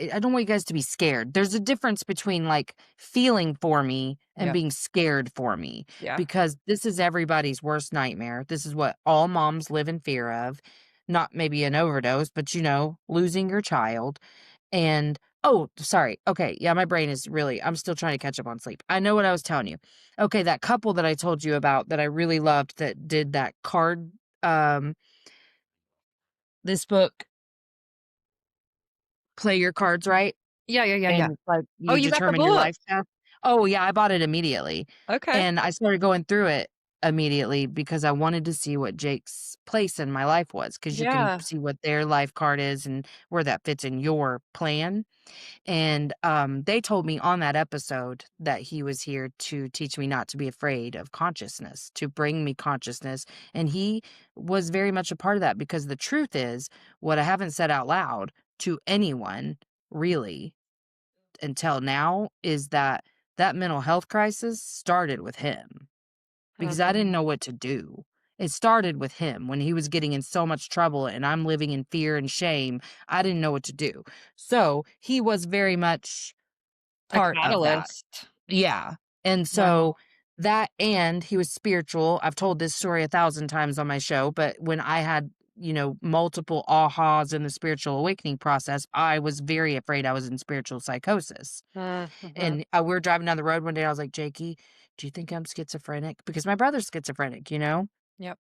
I don't want you guys to be scared. There's a difference between, like, feeling for me and yep, being scared for me, yeah, because this is everybody's worst nightmare. This is what all moms live in fear of. Not maybe an overdose, but, losing your child. And oh, sorry. Okay, yeah, my brain is really I'm still trying to catch up on sleep. I know what I was telling you. Okay, that couple that I told you about that I really loved that did that card, um this book play your cards right, Yeah, yeah, yeah, yeah. and, like, Oh, you you got the determine your book. life path. Oh, yeah, I bought it immediately, Okay. and I started going through it immediately because I wanted to see what Jake's place in my life was, because you can Yeah. see what their life card is and where that fits in your plan. And, they told me on that episode that he was here to teach me not to be afraid of consciousness, to bring me consciousness, and he was very much a part of that because the truth is, what I haven't said out loud to anyone really until now is that that mental health crisis started with him because I didn't Mhm. know what to do. It started with him when he was getting in so much trouble and I'm living in fear and shame. I didn't know what to do. So he was very much A part of that. catalyst. Yeah. And Wow. so that, and he was spiritual. I've told this story 1,000 times on my show, but when I had, multiple ahas in the spiritual awakening process, I was very afraid I was in spiritual psychosis. Mhm. And we were driving down the road one day. I was like, Jakey, do you think I'm schizophrenic? Because my brother's schizophrenic. Yep.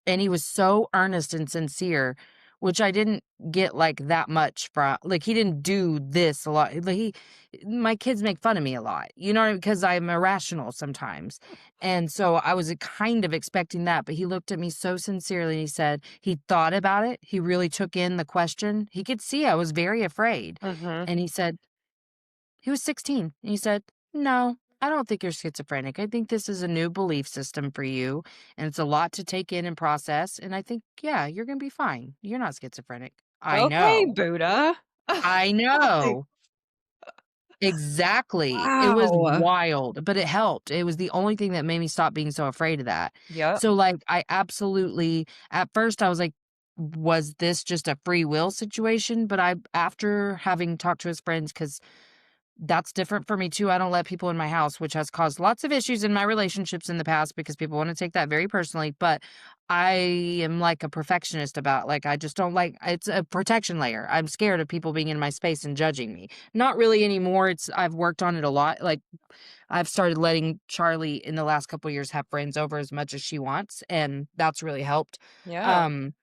And he was so earnest and sincere, which I didn't get, like, that much from, like, he didn't do this a lot. Like, my kids make fun of me a lot, because I'm irrational sometimes. And so I was kind of expecting that, but he looked at me so sincerely and he said he thought about it. He really took in the question. He could see I was very afraid. Mhm. And he said, he was 16, and he said, "No, I don't think you're schizophrenic. I think this is a new belief system for you, and it's a lot to take in and process, and I think, yeah, you're gonna be fine. You're not schizophrenic." I Okay, know. Buddha. I Like, know. Exactly. It was wow. wild, but it helped. It was the only thing that made me stop being so afraid of that. Yep. So, like, I absolutely at first, I was like, "Was this just a free will situation?" But after having talked to his friends, because that's different for me too. I don't let people in my house, which has caused lots of issues in my relationships in the past because people want to take that very personally. But I am like a perfectionist about, like, I just don't like, it's a protection layer. I'm scared of people being in my space and judging me. Not really anymore. I've worked on it a lot. Like, I've started letting Charlie in the last couple years have friends over as much as she wants, and that's really helped. Yeah. Um,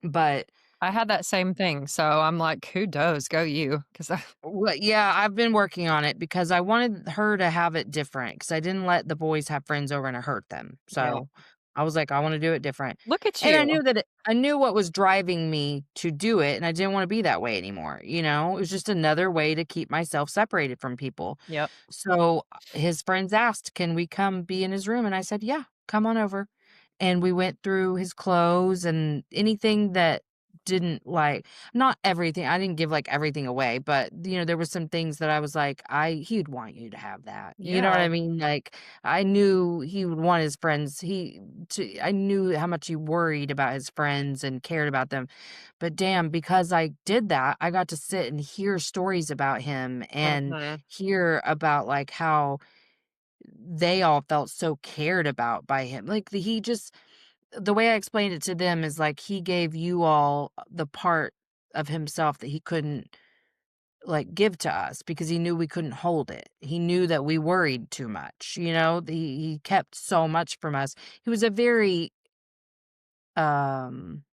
but I had that same thing, so I'm like, "Who does? Go you," 'cause I Well, yeah, I've been working on it because I wanted her to have it different because I didn't let the boys have friends over and it hurt them. yeah. So I was like, I want to do it different. Look at And I you. knew I knew what was driving me to do it, and I didn't want to be that way anymore. It was just another way to keep myself separated from people. Yep. So his friends asked, "Can we come be in his room?" And I said, "Yeah, come on over." And we went through his clothes and anything that didn't, like, not everything. I didn't give, like, everything away, but, there was some things that I was like, he'd want you to have that. You know what Yeah. I mean? Like, I knew he would want his friends. I knew how much he worried about his friends and cared about them. But damn, because I did that, I got to sit and hear stories about him and Mhm. hear about, like, how they all felt so cared about by him. Like, the way I explained it to them is like he gave you all the part of himself that he couldn't, like, give to us because he knew we couldn't hold it. He knew that we worried too much, he kept so much from us. He was a very um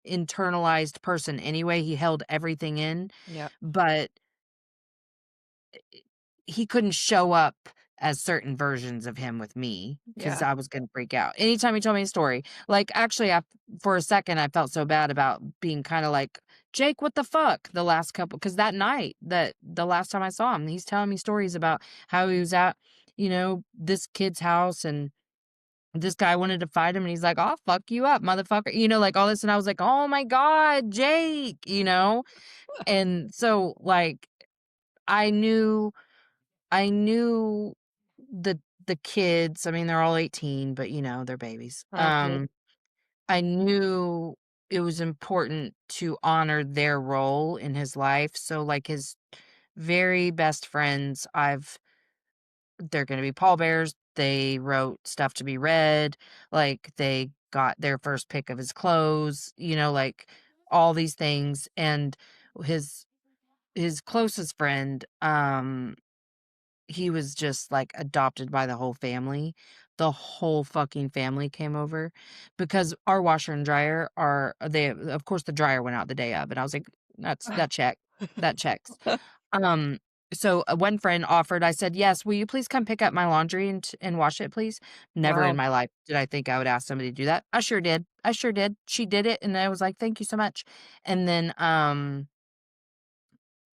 internalized person anyway. He held everything in, Yep. but he couldn't show up as certain versions of him with me because Yeah. I was gonna freak out. Anytime he told me a story, like, actually, for a second, I felt so bad about being kinda like, "Jake, what the fuck?" The last couple, because that night, that the last time I saw him, he's telling me stories about how he was at, this kid's house, and this guy wanted to fight him, and he's like, "I'll fuck you up, motherfucker," like, all this, and I was like, "Oh my god, Jake," And so, like, I knew I knew the kids. I mean, they're all 18, but, they're babies. Mhm. I knew it was important to honor their role in his life, so, like, his very best friends, they're gonna be pallbearers. They wrote stuff to be read, like, they got their first pick of his clothes, like, all these things, and his his closest friend, he was just, like, adopted by the whole family. The whole fucking family came over because our washer and dryer of course, the dryer went out the day of, and I was like, "That check." that checks. Um, so, one friend offered, I said, "Yes, will you please come pick up my laundry and wash it, please?" Never in Wow. my life did I think I would ask somebody to do that. I sure did. I sure did. She did it, and I was like, "Thank you so much." And then,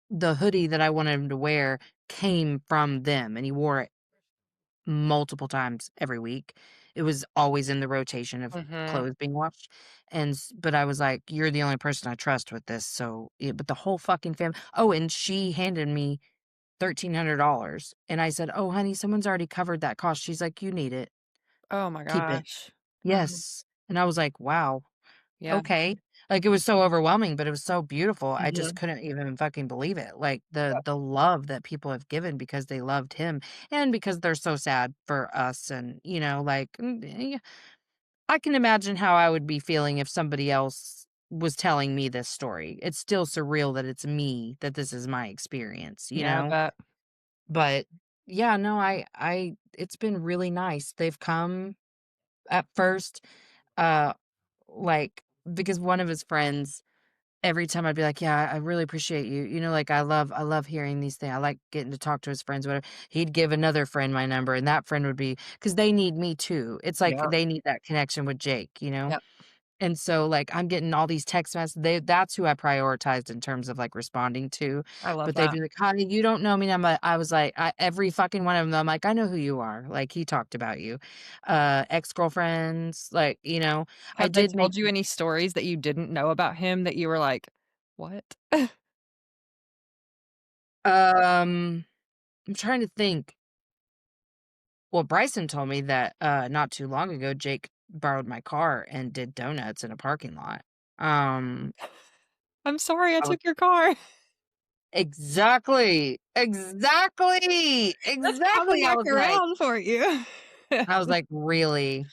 the hoodie that I wanted him to wear came from them, and he wore it multiple times every week. It was always in the rotation of Mhm. clothes being washed, but I was like, "You're the only person I trust with this," so, but the whole fucking family. Oh, and she handed me $1,300, and I said, "Oh, honey, someone's already covered that cost." She's like, "You need it. Oh my Keep it." gosh. Mhm. Yes, and I was like, "Wow, Yeah. okay." Like, it was so overwhelming, but it was so beautiful. I just Mhm. couldn't even fucking believe it. Like, the Yep. the love that people have given because they loved him and because they're so sad for us and, like, I can imagine how I would be feeling if somebody else was telling me this story. It's still surreal that it's me, that this is my experience, you Yeah, I know? bet. But yeah, no, I it's been really nice. They've come at first, uh, like, because one of his friends, every time I'd be like, "Yeah, I really appreciate you." Like, I love hearing these things. I like getting to talk to his friends, whatever. He'd give another friend my number, and that friend would be because they need me too. It's like Yep. they need that connection with Jake. Yep. And so, like, I'm getting all these text messages. That's who I prioritized in terms of, like, responding to, I love but they'd that. be like, "Honey, you don't know me." And I was like, every fucking one of them, I'm like, "I know who you are." Like, he talked about you. Ex-girlfriends, like, I Have they did make told you any stories that you didn't know about him that you were like, "What?" I'm trying to think. Well, Bryson told me that, not too long ago, Jake borrowed my car and did donuts in a parking lot. Um, "I'm sorry I I was took your car." exactly, exactly, That's coming exactly. I back was like around for you. I was like, "Really?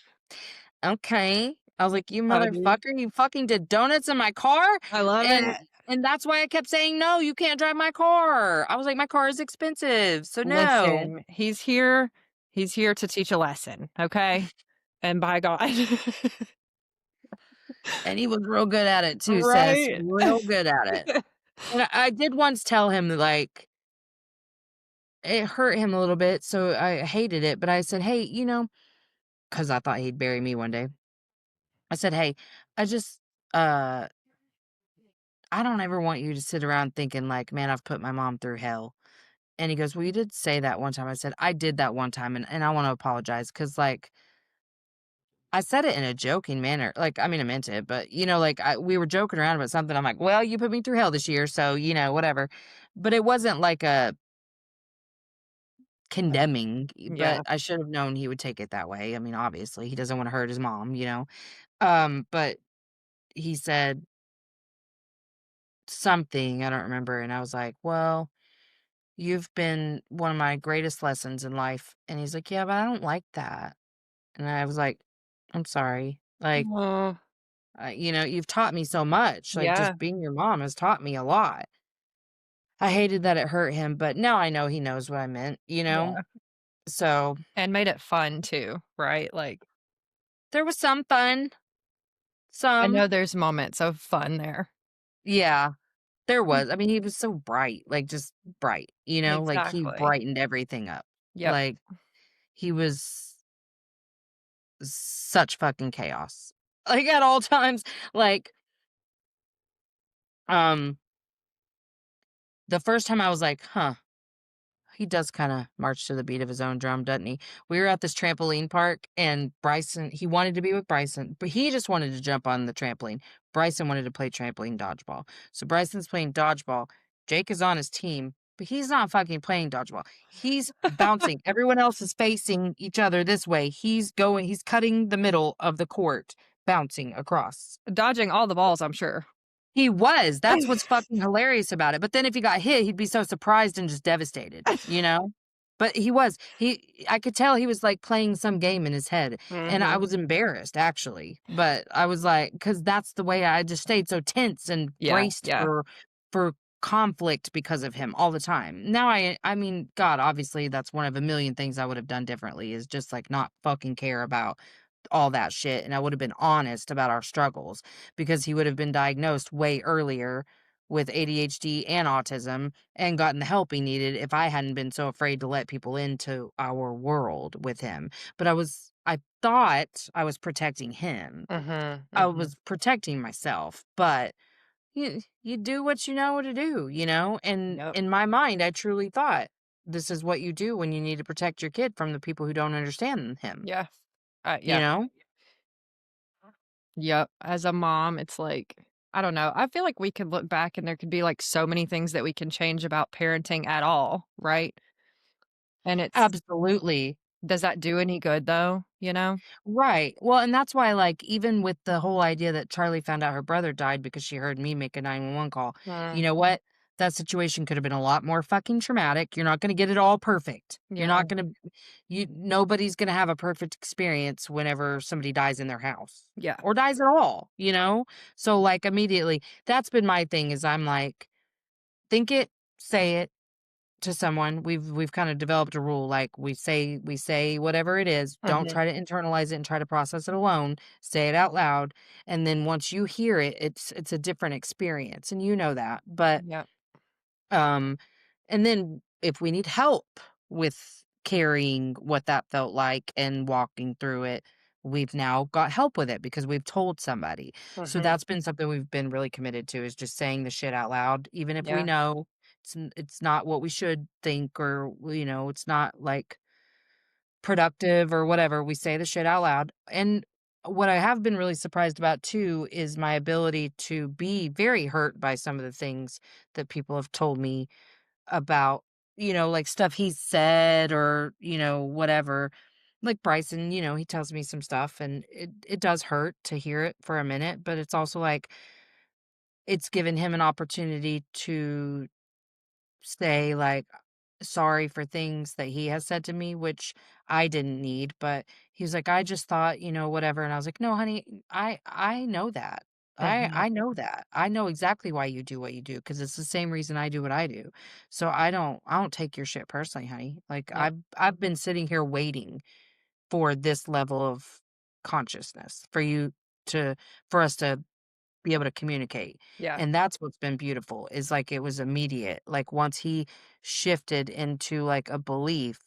Okay." I was like, "You Proud of you. motherfucker, you fucking did donuts in my car?" I love And it. and that's why I kept saying, "No, you can't drive my car." I was like, "My car is expensive, so no." Listen, he's here to teach a lesson, okay? And by God. And he was real good at it too, sis, Right? real good at it. And I did once tell him that, like, it hurt him a little bit, so I hated it, but I said, "Hey," because I thought he'd bury me one day. I said, "Hey, I just, uh, I don't ever want you to sit around thinking like, 'Man, I've put my mom through hell.'" And he goes, "Well, you did say that one time." I said, "I did that one time, and I wanna apologize because like, I said it in a joking manner. Like, I mean, I meant it, but, like, we were joking around about something. I'm like, "Well, you put me through hell this year, so, whatever." But it wasn't like a condemning, but Yeah. I should have known he would take it that way. I mean, obviously, he doesn't wanna hurt his mom. But he said something, I don't remember, and I was like, "Well, you've been one of my greatest lessons in life." And he's like, "Yeah, but I don't like that." And I was like, "I'm sorry. Like, Aw, you've taught me so much. Like, yeah, just being your mom has taught me a lot." I hated that it hurt him, but now I know he knows what I meant. yeah, So, and made it fun too, right? Like, there was some fun, I some. know there's moments of fun there. Yeah, there was. I mean, he was so bright, like, just bright, like, he Exactly. brightened everything up. Yep. Like, he was such fucking chaos. Like, at all times, like, um, the first time I was like, "Huh, he does kinda march to the beat of his own drum, doesn't he?" We were at this trampoline park, and Bryson he wanted to be with Bryson, but he just wanted to jump on the trampoline. Bryson wanted to play trampoline dodgeball. So Bryson's playing dodgeball, Jake is on his team, but he's not fucking playing dodgeball. He's bouncing. Everyone else is facing each other this way. He's cutting the middle of the court, bouncing across. Dodging all the balls, I'm sure. He was, that's what's fucking hilarious about it, but then if he got hit, he'd be so surprised and just devastated? But I could tell he was, like, playing some game in his head, and I Mhm. was embarrassed, actually, but I was like, because that's the way I just stayed so tense and Yeah, braced yeah. for conflict because of him all the time. Now I mean, God, obviously, that's one of a million things I would have done differently is just, like, not fucking care about all that shit, and I would have been honest about our struggles because he would have been diagnosed way earlier with ADHD and autism and gotten the help he needed if I hadn't been so afraid to let people into our world with him. But I thought I was protecting him. Mhm, I mhm. was protecting myself, but you do what you know to do, you know? And Yep, in my mind, I truly thought this is what you do when you need to protect your kid from the people who don't understand him, yeah. you Yeah. know? Yep. As a mom, it's like, I don't know. I feel like we could look back and there could be like so many things that we can change about parenting at all, right? And it's Absolutely. does that do any good though, you know? Right. Well, and that's why, like, even with the whole idea that Charlie found out her brother died because she heard me make a 911 call, you Mm, know what? That situation could have been a lot more fucking traumatic. You're not going to get it all perfect. You're yeah, not going to, nobody's going to have a perfect experience whenever somebody dies in their house yeah. or dies at all, you know? So, like, immediately, that's been my thing is I'm like, think it, say it, to someone, we've kind of developed a rule, like, we say whatever it is, don't Mhm. try to internalize it and try to process it alone, say it out loud, and then once you hear it, it's a different experience, and you know that, but, Yep. um and then if we need help with carrying what that felt like and walking through it, we've now got help with it because we've told somebody. So Mhm. that's been something we've been really committed to is just saying the shit out loud, even if we Yeah. know it's not what we should think or, it's not like productive or whatever. We say the shit out loud. And what I have been really surprised about too is my ability to be very hurt by some of the things that people have told me about, like stuff he's said or, whatever. Like Bryson, he tells me some stuff and it does hurt to hear it for a minute, but it's also like it's given him an opportunity to say like sorry for things that he has said to me, which I didn't need, but he was like, I just thought, whatever. And I was like, no, honey, I know that. Mhm. I know that. I know exactly why you do what you do because it's the same reason I do what I do. So I don't take your shit personally, honey. Like Yep. I've been sitting here waiting for this level of consciousness to for us to be able to communicate. Yeah. And that's what's been beautiful is like it was immediate. Like once he shifted into like a belief,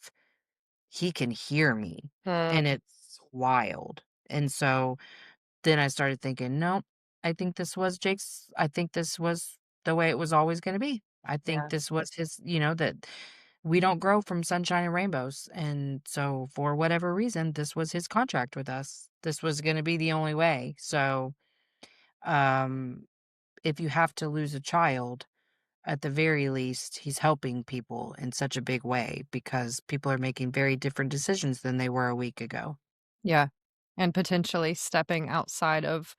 he can hear me Mm, and it's wild. And so then I started thinking, no, I think this was the way it was always going to be. I think yeah. this was his, that we don't grow from sunshine and rainbows. And so for whatever reason, this was his contract with us. This was going to be the only way. So, um, if you have to lose a child, at the very least, he's helping people in such a big way because people are making very different decisions than they were a week ago. Yeah. And potentially stepping outside of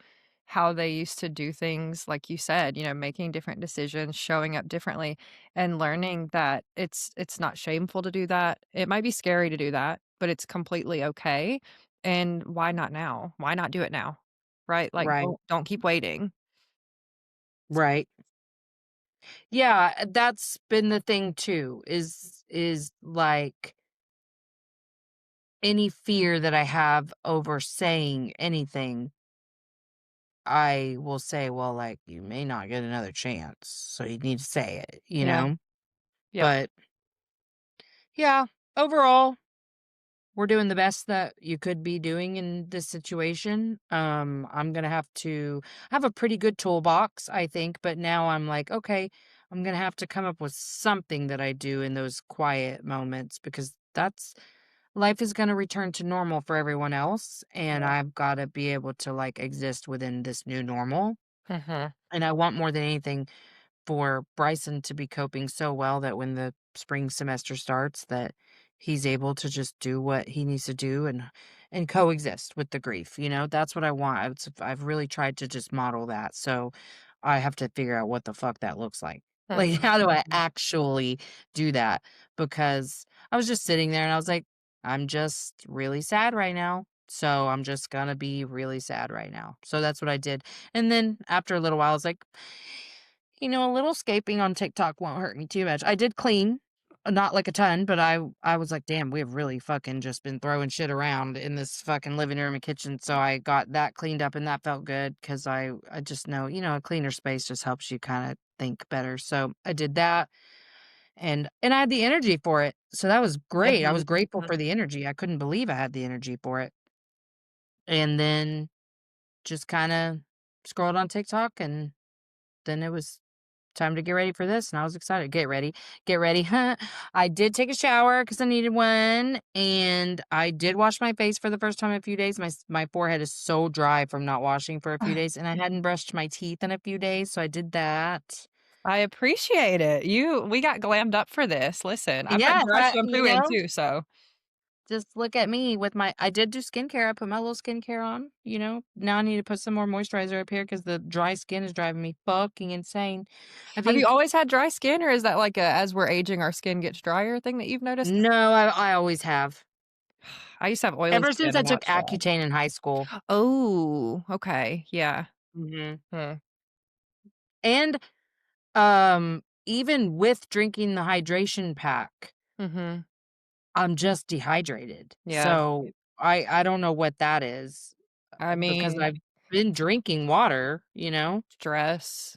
how they used to do things, like you said, making different decisions, showing up differently, and learning that it's not shameful to do that. It might be scary to do that, but it's completely okay. And why not now? Why not do it now? Right? Like Right. don't keep waiting. Right. Yeah, that's been the thing too, is like any fear that I have over saying anything, I will say, well, like, you may not get another chance, so you need to say it, you Yeah. know? Yep. But yeah, overall, we're doing the best that you could be doing in this situation. I'm gonna have to I have a pretty good toolbox, I think, but now I'm like, okay, I'm gonna have to come up with something that I do in those quiet moments because that's life is gonna return to normal for everyone else, and Yeah. I've gotta be able to like exist within this new normal. Mhm. And I want more than anything for Bryson to be coping so well that when the spring semester starts that he's able to just do what he needs to do and coexist with the grief, That's what I want. I've really tried to just model that. So I have to figure out what the fuck that looks like. Like Mhm. how do I Mhm. actually do that? Because I was just sitting there and I was like, I'm just really sad right now. So I'm just gonna be really sad right now. So that's what I did. And then after a little while, I was like, a little scaping on TikTok won't hurt me too much. I did clean. Not like a ton, but I was like, "Damn, we've really fucking just been throwing shit around in this fucking living room and kitchen." So I got that cleaned up and that felt good because I just know, a cleaner space just helps you kinda think better. So I did that and I had the energy for it. So that was great. I was Mhm, grateful mhm. for the energy. I couldn't believe I had the energy for it. And then just kinda scrolled on TikTok and then it was time to get ready for this, and I was excited. Get ready, huh? I did take a shower because I needed one, and I did wash my face for the first time in a few days. My forehead is so dry from not washing for a few days, and I hadn't brushed my teeth in a few days, so I did that. I appreciate it. We got glammed up for this. Listen, I put Yes, dry shampoo in too, so just look at me with my I did do skincare. I put my little skincare on, Now I need to put some more moisturizer up here because the dry skin is driving me fucking insane. I have you think always had dry skin, or is that like a as we're aging, our skin gets drier thing that you've noticed? No, I always have. I used to have oily Ever since skin I and now took it's dry. Accutane in high school. Oh, okay, yeah. Mhm. Hmm, And, even with drinking the hydration pack, mhm, I'm just dehydrated. yeah. So, I don't know what that is, I because mean, I've been drinking water. stress.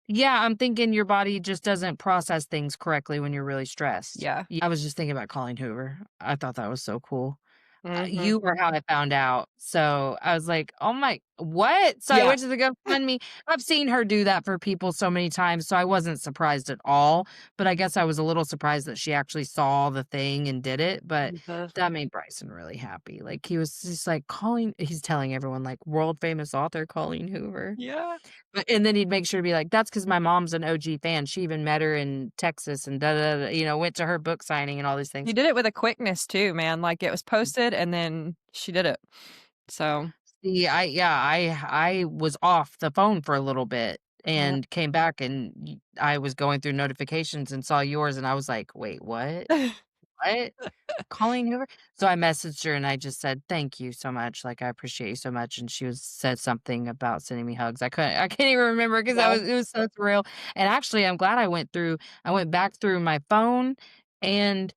Yeah, I'm thinking your body just doesn't process things correctly when you're really stressed. Yeah. Yeah, I was just thinking about calling Hoover. I thought that was so cool. Mhm. You were how I found out. So, I was like, "Oh my what?" So, I Yeah. went to the GoFundMe. I've seen her do that for people so many times, so I wasn't surprised at all, but I guess I was a little surprised that she actually saw the thing and did it, but Mhm. that made Bryson really happy. Like, he was just, like, calling he's telling everyone, like, world famous author Colleen Hoover. Yeah. And then he'd make sure to be like, "That's because my mom's an OG fan. She even met her in Texas and da da da," went to her book signing and all these You things. did it with a quickness too, man, like, it was posted and then she did it. So See, I was off the phone for a little bit yeah. and came back and I was going through notifications and saw yours and I was like, "Wait, what? What? Calling Hoover?" So I messaged her and I just said, "Thank you so much. Like, I appreciate you so much." And she was said something about sending me hugs. I can't even remember because Yeah. it was so surreal. And actually, I'm glad I went back through my phone and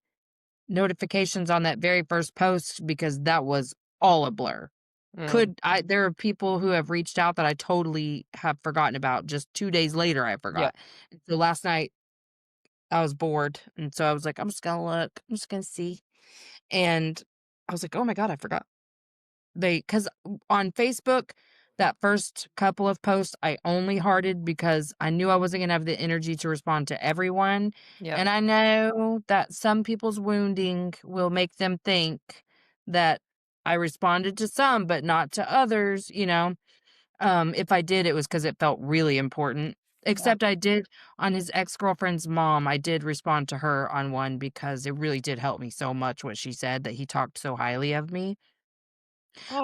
notifications on that very first post because that was all a blur. Mm, There are people who have reached out that I totally have forgotten about. Just 2 days later, I yep. forgot. And so last night, I was bored, and so I was like, "I'm just gonna look. I'm just gonna see." And I was like, "Oh my god, I forgot." Because on Facebook, that first couple of posts, I only hearted because I knew I wasn't gonna have the energy to respond to everyone, Yep. and I know that some people's wounding will make them think that I responded to some, but not to others. If I did, it was because it felt really important. Yeah. Except I did on his ex-girlfriend's mom, I did respond to her on one because it really did help me so much what she said that he talked so highly of me.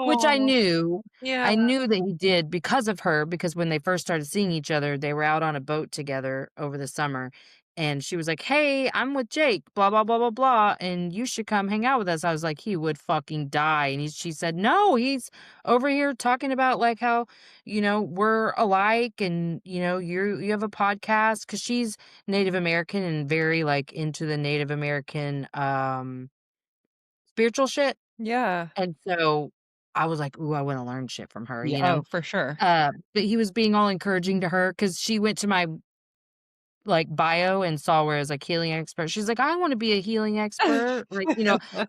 Which I Oh, knew. yeah. I knew that he did because of her, because when they first started seeing each other, they were out on a boat together over the summer, and she was like, "Hey, I'm with Jake, blah, blah, blah, blah, blah, and you should come hang out with us." I was like, "He would fucking die," and she said, "No, he's over here talking about, like, how, we're alike and, you have a podcast because she's Native American and very, like, into the Native American, spiritual shit. Yeah. And so, I was like, "Ooh, I wanna learn shit from her," Yeah, you know? oh, for sure. But he was being all encouraging to her because she went to my like, bio and saw where I was, like, healing expert. She's like, "I wanna be a healing expert."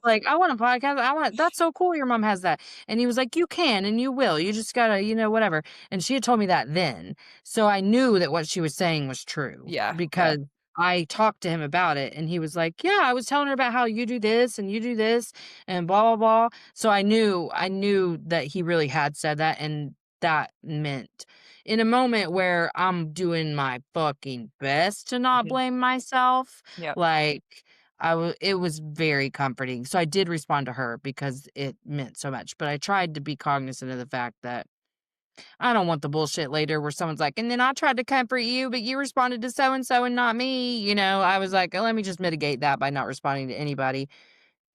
Like, "I want a podcast. I want that's so cool your mom has that." And he was like, "You can and you will. You just gotta, whatever." And she had told me that then. So I knew that what she was saying was true Yeah, yeah. because I talked to him about it, and he was like, "Yeah, I was telling her about how you do this and you do this and blah, blah, blah." So I knew that he really had said that, and that meant in a moment where I'm doing my fucking best to not Mhm. blame myself, Yep. like, it was very comforting. So I did respond to her because it meant so much, but I tried to be cognizant of the fact that I don't want the bullshit later where someone's like, "And then I tried to comfort you, but you responded to so and so and not me." I was like, "Let me just mitigate that by not responding to anybody."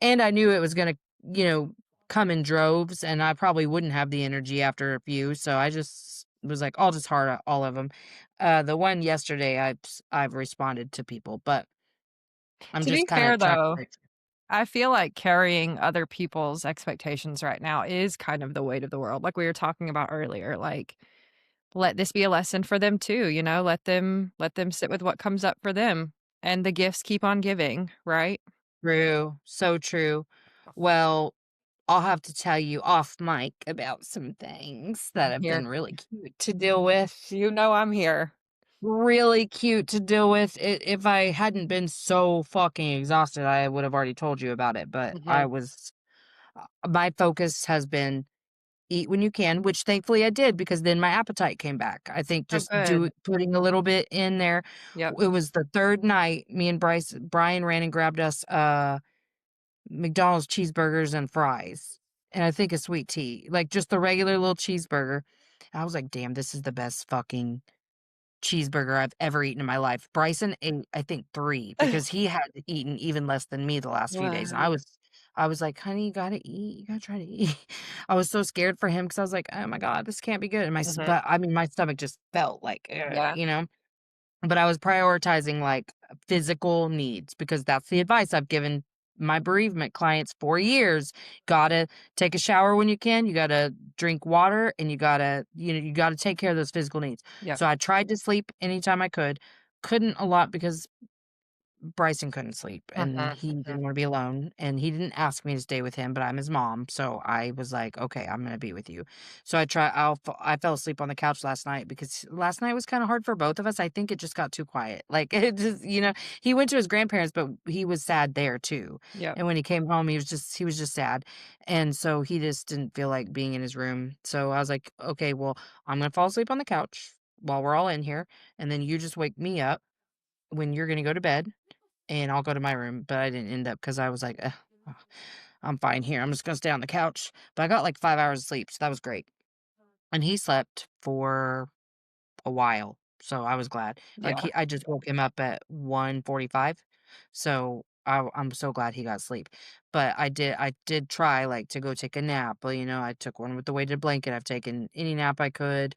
And I knew it was gonna, you know, come in droves, and I probably wouldn't have the energy after a few, so I just was like, "I'll just heart all of them." The one yesterday, I've responded to people, but I'm To just be kinda fair, trying though, to. I feel like carrying other people's expectations right now is kind of the weight of the world, like we were talking about earlier, like, let this be a lesson for them too, you know, let them sit with what comes up for them, and the gifts keep on giving, right? True, so true. Well, I'll have to tell you off mic about some things that I'm have here. been really cute to deal with. You know I'm here. Really cute to deal with. If I hadn't been so fucking exhausted, I would have already told you about it, but I Mhm. was my focus has been eat when you can, which thankfully I did because then my appetite came back. I think Oh, just good. putting a little bit in there. Yep. It was the 3rd night, me and Brian ran and grabbed us, McDonald's cheeseburgers and fries, and I think a sweet tea, like, just the regular little cheeseburger. I was like, "Damn, this is the best fucking cheeseburger I've ever eaten in my life." Bryson ate, I think, 3 because he had eaten even less than me the last few days, and Wow. I was like, "Honey, you gotta eat, you gotta try to eat." I was so scared for him because I was like, "Oh my god, this can't be good," and Mhm. but, I mean, my stomach just felt like, "Ugh," Yeah. you know? But I was prioritizing, like, physical needs because that's the advice I've given my bereavement clients for years. Gotta take a shower when you can, you gotta drink water, and you gotta take care of those physical needs. Yep. So I tried to sleep anytime I could. Couldn't a lot because Bryson couldn't sleep, and Mhm, he mhm. didn't wanna be alone, and he didn't ask me to stay with him, but I'm his mom, so I was like, "Okay, I'm gonna be with you." So I fell asleep on the couch last night because last night was kinda hard for both of us. I think it just got too quiet. Like, it just he went to his grandparents, but he was sad there too, Yep. and when he came home, he was just sad, and so he just didn't feel like being in his room. So I was like, "Okay, well, I'm gonna fall asleep on the couch while we're all in here, and then you just wake me up when you're gonna go to bed, and I'll go to my room," but I didn't end up because I was like, "Ugh, I'm fine here. I'm just gonna stay on the couch." But I got like 5 hours of sleep, so that was great. And he slept for a while, so I was glad. Like, Yeah. I just woke him up at 1:45, so I'm so glad he got sleep. But I did try, like, to go take a nap, but, I took one with the weighted blanket. I've taken any nap I could.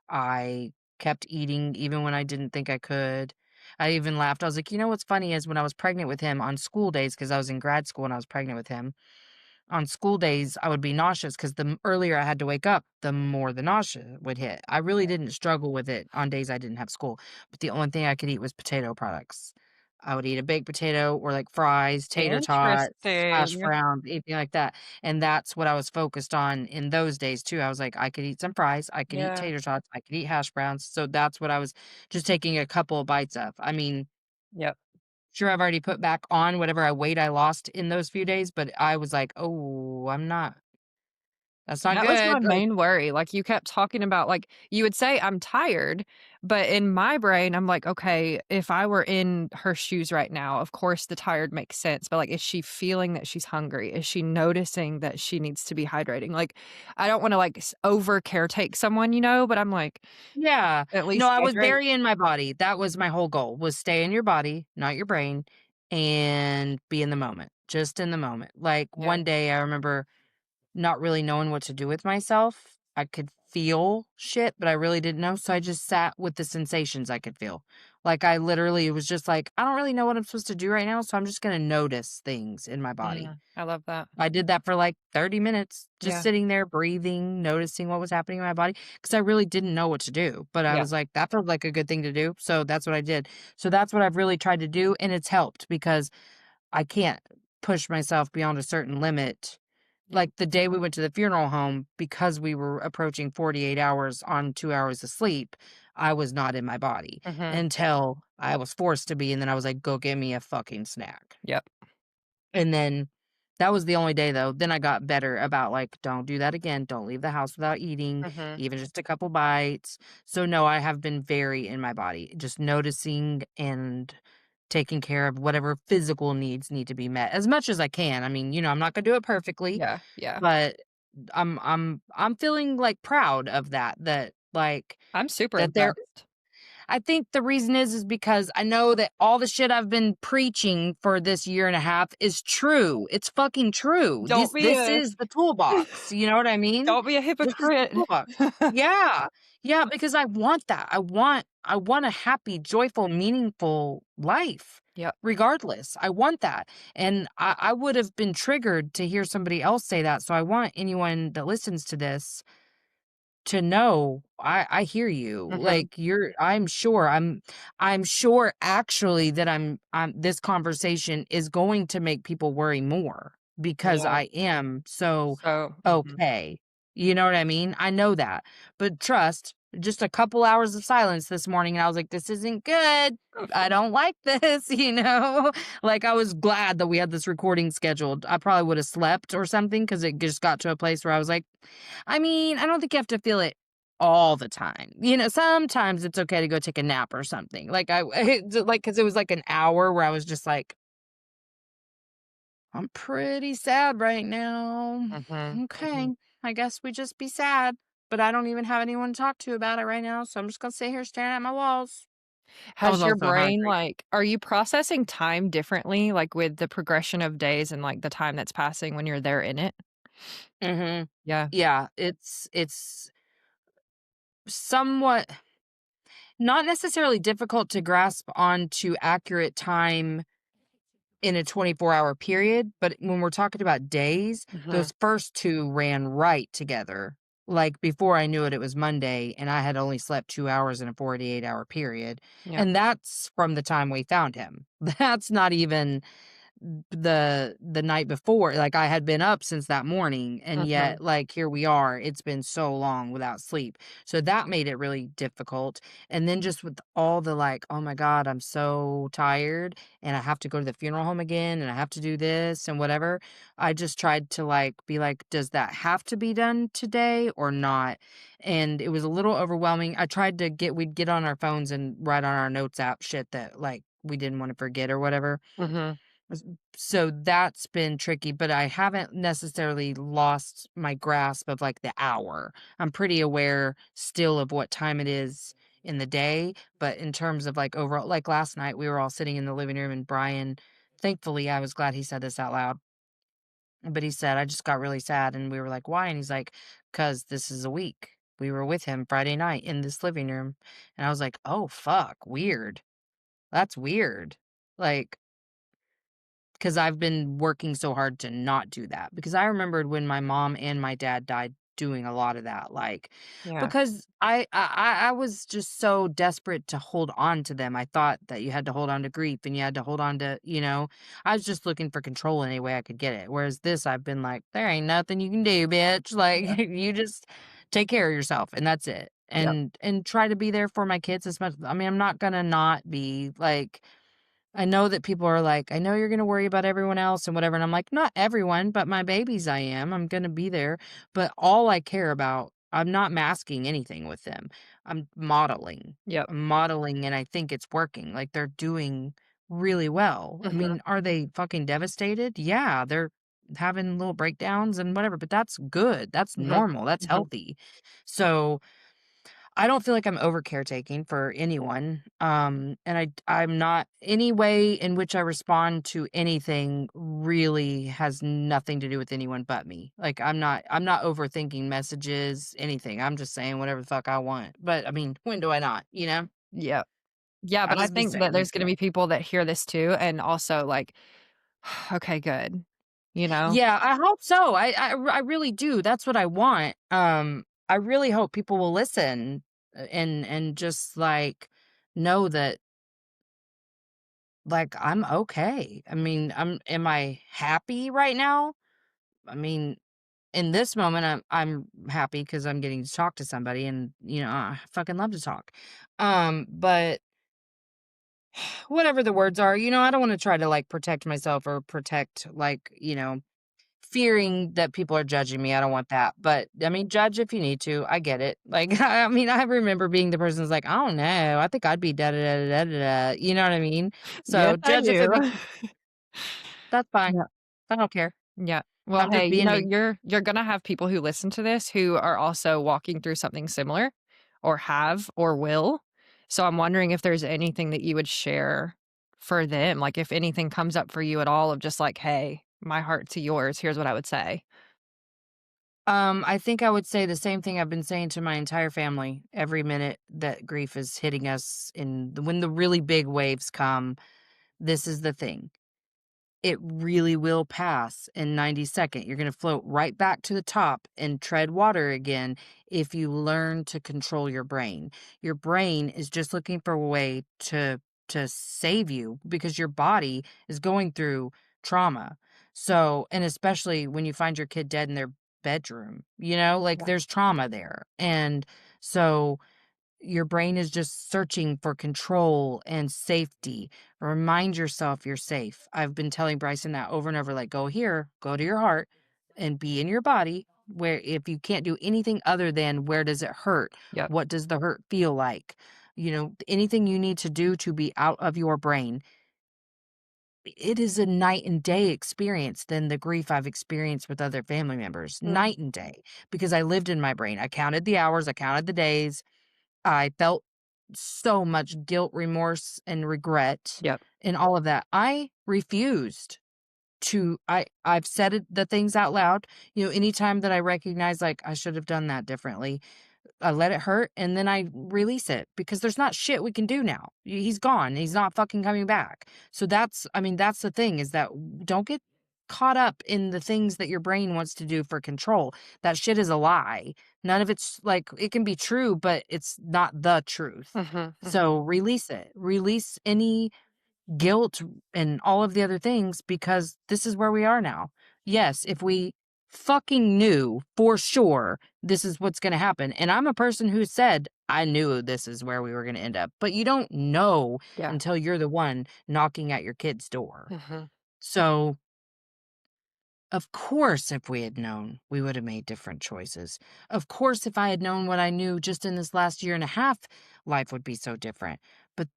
I kept eating even when I didn't think I could. I even laughed. I was like, "You know what's funny is when I was pregnant with him on school days, because I was in grad school when I was pregnant with him, on school days, I would be nauseous because earlier I had to wake up, the more the nausea would hit. I really didn't struggle with it on days I didn't have school, but the only thing I could eat was potato products. I would eat a baked potato or like fries, tater tots, hash Interesting. browns, anything like that. And that's what I was focused on in those days too. I was like, I could eat some fries, I could eat Yeah. tater tots, I could eat hash browns. So that's what I was just taking a couple of bites of. I mean, Yep. sure, I've already put back on whatever weight I lost in those few days, but I was like, "Oh, that's not That was my good." Like, main worry, like, you kept talking about, like you would say, "I'm tired," but in my brain, I'm like, "Okay, if I were in her shoes right now, of course, the tired makes sense, but, like, is she feeling that she's hungry? Is she noticing that she needs to be hydrating?" Like, I don't wanna, like, over caretake someone, you know, but I'm like, yeah. "At No, least I was hydrate." very in my body. That was my whole goal, was stay in your body, not your brain, and be in the moment, just in the moment. Like, Yeah. one day I remember not really knowing what to do with myself. I could feel shit, but I really didn't know, so I just sat with the sensations I could feel. Like, I literally was just like, "I don't really know what I'm supposed to do right now, so I'm just gonna notice things in my body." I love that. I did that for, like, 30 minutes, just Yeah. sitting there breathing, noticing what was happening in my body, because I really didn't know what to do, but I Yeah. was like, "That felt like a good thing to do," so that's what I did. So that's what I've really tried to do, and it's helped because I can't push myself beyond a certain limit. Yeah. Like, the day we went to the funeral home, because we were approaching 48 hours on 2 hours of sleep, I was not in my body Mhm. until I was forced to be, and then I was like, "Go get me a fucking snack." Yep. And then that was the only day, though. Then I got better about, like, "Don't do that again. Don't leave the house without eating, Mhm. even just a couple bites." So, no, I have been very in my body, just noticing and taking care of whatever physical needs need to be met as much as I can. I mean, I'm not gonna do it perfectly, Yeah. Yeah. but I'm feeling, like, proud of that, like, I'm super that there impressed. I think the reason is because I know that all the shit I've been preaching for this year and a half is true. It's fucking true. Don't be This a is the toolbox, you know what I mean? don't be a This is the hypocrite. toolbox. Yeah. Yeah, because I want that. I want a happy, joyful, meaningful life. Yep. regardless. I want that. And I would have been triggered to hear somebody else say that. So I want anyone that listens to this to know I hear you. Mhm. Like I'm sure actually that I'm this conversation is going to make people worry more because Yeah. I am so So mhm. okay. You know what I mean? I know that. But trust, just a couple hours of silence this morning and I was like, this isn't good. I don't like this, Like I was glad that we had this recording scheduled. I probably would have slept or something because it just got to a place where I was like, I mean, I don't think you have to feel it all the time. Sometimes it's okay to go take a nap or something. Like because it was like an hour where I was just like, I'm pretty sad right now. Mhm. Okay, Mhm. I guess we just be sad. But I don't even have anyone to talk to about it right now. So I'm just gonna sit here staring at my walls. I was Has your also brain, hungry. like are you processing time differently, like, with the progression of days and, like, the time that's passing when you're there in it? Hmm. Yeah. Yeah, it's somewhat not necessarily difficult to grasp onto accurate time in a 24-hour period, but when we're talking about days, Mhm. those first 2 ran right together. Like, before I knew it, it was Monday, and I had only slept 2 hours in a 48-hour period, Yep. and that's from the time we found him. That's not even the night before. Like, I had been up since that morning, and Mhm. yet, like, here we are. It's been so long without sleep. So that made it really difficult. And then just with all the like, oh my God, I'm so tired and I have to go to the funeral home again and I have to do this and whatever. I just tried to like be like, does that have to be done today or not? And it was a little overwhelming. I tried to we'd get on our phones and write on our notes app shit that like we didn't want to forget or whatever. Mhm. S So that's been tricky, but I haven't necessarily lost my grasp of, like, the hour. I'm pretty aware still of what time it is in the day, but in terms of, like, overall like, last night, we were all sitting in the living room, and Brian thankfully, I was glad he said this out loud, but he said, "I just got really sad," and we were like, "Why?" And he's like, "'Cause this is a week. We were with him Friday night in this living room." And I was like, "Oh, fuck, weird. That's weird." Like 'cause I've been working so hard to not do that, because I remembered when my mom and my dad died doing a lot of that, like, Yeah. because I was just so desperate to hold on to them. I thought that you had to hold on to grief and you had to hold on to, I was just looking for control any way I could get it. Whereas this, I've been like, there ain't nothing you can do, bitch. Like, Yeah. you just take care of yourself and that's it. Yep. And try to be there for my kids as much. I mean, I'm not gonna not be like I know that people are like, "I know you're gonna worry about everyone else and whatever," and I'm like, "Not everyone, but my babies I am. I'm gonna be there." But all I care about I'm not masking anything with them. I'm modeling. Yep. I'm modeling, and I think it's working. Like, they're doing really well. I Mhm. mean, are they fucking devastated? Yeah, they're having little breakdowns and whatever, but that's good. That's Mhm. normal. That's Mhm. healthy. So I don't feel like I'm over caretaking for anyone, and I'm not any way in which I respond to anything really has nothing to do with anyone but me. Like, I'm not overthinking messages, anything. I'm just saying whatever the fuck I want. But, I mean, when do I not, you know? Yep. Yeah, I but I just be think that saying it, there's gonna be people that hear this too and also like, "Okay, good." You know? Yeah, I hope so. I really do. That's what I want. I really hope people will listen, and just, like, know that like, I'm okay. I mean, am I happy right now? I mean, in this moment, I'm happy because 'cause I'm getting to talk to somebody and, I fucking love to talk. But whatever the words are, I don't wanna try to, like, protect myself or protect, like, fearing that people are judging me. I don't want that. But, I mean, judge if you need to. I get it. Like, I mean, I remember being the person who's like, "I don't know. I think I'd be da da da da da da." You know what I mean? Yes, So, I judge if it do. makes That's fine. Yeah. I don't care. Yeah. Well, I'm just hey, being me. you're gonna have people who listen to this who are also walking through something similar or have or will. So I'm wondering if there's anything that you would share for them, like if anything comes up for you at all of just like, "Hey, my heart to yours, here's what I would say." I think I would say the same thing I've been saying to my entire family every minute that grief is hitting us when the really big waves come. this is the thing. It really will pass in 90 seconds. You're gonna float right back to the top and tread water again if you learn to control your brain. Your brain is just looking for a way to save you because your body is going through trauma. So, and especially when you find your kid dead in their bedroom, like Yeah. there's trauma there. And so your brain is just searching for control and safety. Remind yourself you're safe. I've been telling Bryson that over and over, like, go here, go to your heart and be in your body. Where if you can't do anything other than where does it hurt? Yep. What does the hurt feel like? Anything you need to do to be out of your brain. It is a night and day experience than the grief I've experienced with other family members. Mhm. Night and day. Because I lived in my brain. I counted the hours, I counted the days. I felt so much guilt, remorse, and regret Yep. and all of that. I refused to I've said the things out loud, anytime that I recognize, like, I should have done that differently. I let it hurt, and then I release it because there's not shit we can do now. He's gone. He's not fucking coming back. So that's the thing is that don't get caught up in the things that your brain wants to do for control. That shit is a lie. None of it's like it can be true, but it's not the truth. Mhm, mhm. So release it. Release any guilt and all of the other things because this is where we are now. Yes, if we fucking knew for sure this is what's going to happen. And I'm a person who said, I knew this is where we were going to end up, but you don't know Yeah. until you're the one knocking at your kid's door. Mhm. So, of course, if we had known, we would have made different choices. Of course, if I had known what I knew just in this last year and a half, life would be so different. But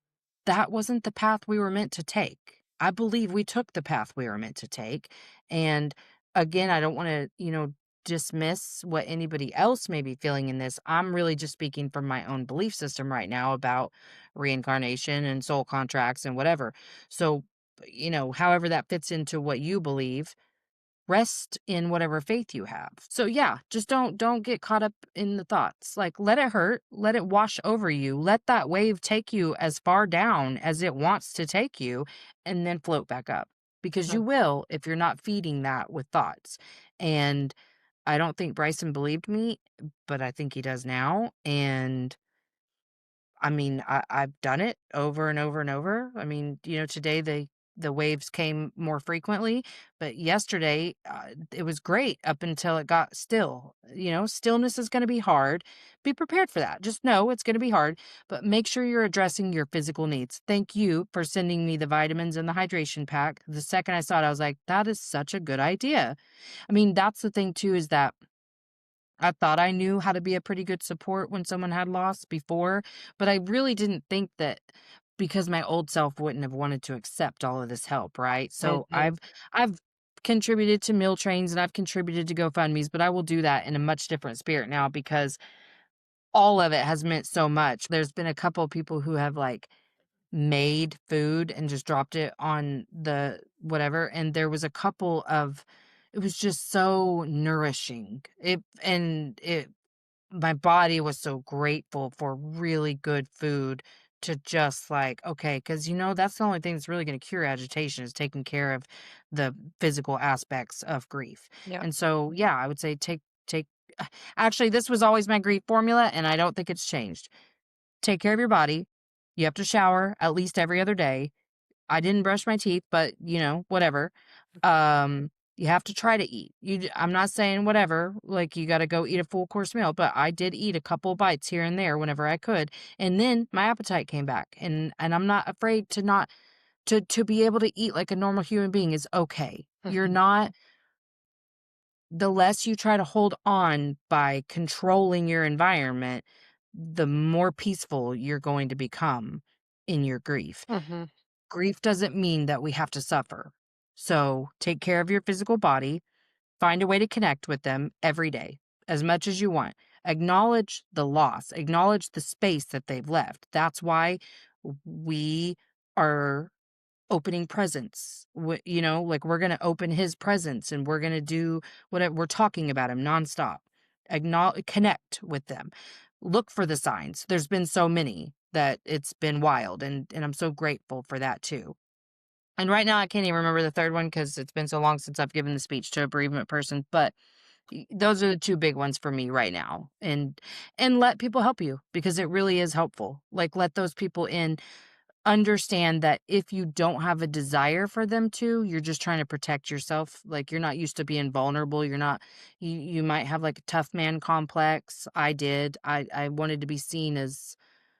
that wasn't the path we were meant to take. I believe we took the path we were meant to take. And again, I don't want to, dismiss what anybody else may be feeling in this. I'm really just speaking from my own belief system right now about reincarnation and soul contracts and whatever. So, however that fits into what you believe, rest in whatever faith you have. So yeah, just don't get caught up in the thoughts. Like let it hurt, let it wash over you. Let that wave take you as far down as it wants to take you and then float back up. Because you Mhm. will if you're not feeding that with thoughts. And I don't think Bryson believed me, but I think he does now. And I mean, I've done it over and over and over. I mean, today the waves came more frequently, but yesterday it was great up until it got still. Stillness is going to be hard. Be prepared for that. Just know it's going to be hard, but make sure you're addressing your physical needs. Thank you for sending me the vitamins and the hydration pack. The second I saw it, I was like, that is such a good idea. I mean, that's the thing too is that I thought I knew how to be a pretty good support when someone had lost before, but I really didn't think that because my old self wouldn't have wanted to accept all of this help, right? So Mhm. I've contributed to meal trains and I've contributed to GoFundMe's, but I will do that in a much different spirit now because all of it has meant so much. There's been a couple of people who have like made food and just dropped it on the whatever, and there was a couple of it was just so nourishing. It my body was so grateful for really good food to just like, okay, because that's the only thing that's really going to cure agitation is taking care of the physical aspects of grief. Yep. And so, yeah, I would say take. Actually, this was always my grief formula, and I don't think it's changed. Take care of your body. You have to shower at least every other day. I didn't brush my teeth, but, whatever. You have to try to eat. I'm not saying whatever, like you gotta go eat a full course meal, but I did eat a couple bites here and there whenever I could, and then my appetite came back, and I'm not afraid to not to be able to eat like a normal human being is okay. You're Mhm. not the less you try to hold on by controlling your environment, the more peaceful you're going to become in your grief. Mhm. Grief doesn't mean that we have to suffer. So take care of your physical body, find a way to connect with them every day, as much as you want. Acknowledge the loss, acknowledge the space that they've left. That's why we are opening presents. Like we're going to open his presents and we're going to do whatever we're talking about him nonstop. Acknowledge, connect with them. Look for the signs. There's been so many that it's been wild and I'm so grateful for that too. And right now, I can't even remember the third one because it's been so long since I've given the speech to a bereavement person. But those are the two big ones for me right now. And let people help you because it really is helpful. Like let those people in. Understand that if you don't have a desire for them to, you're just trying to protect yourself. Like you're not used to being vulnerable. You're not you might have like a tough man complex. I did. I wanted to be seen as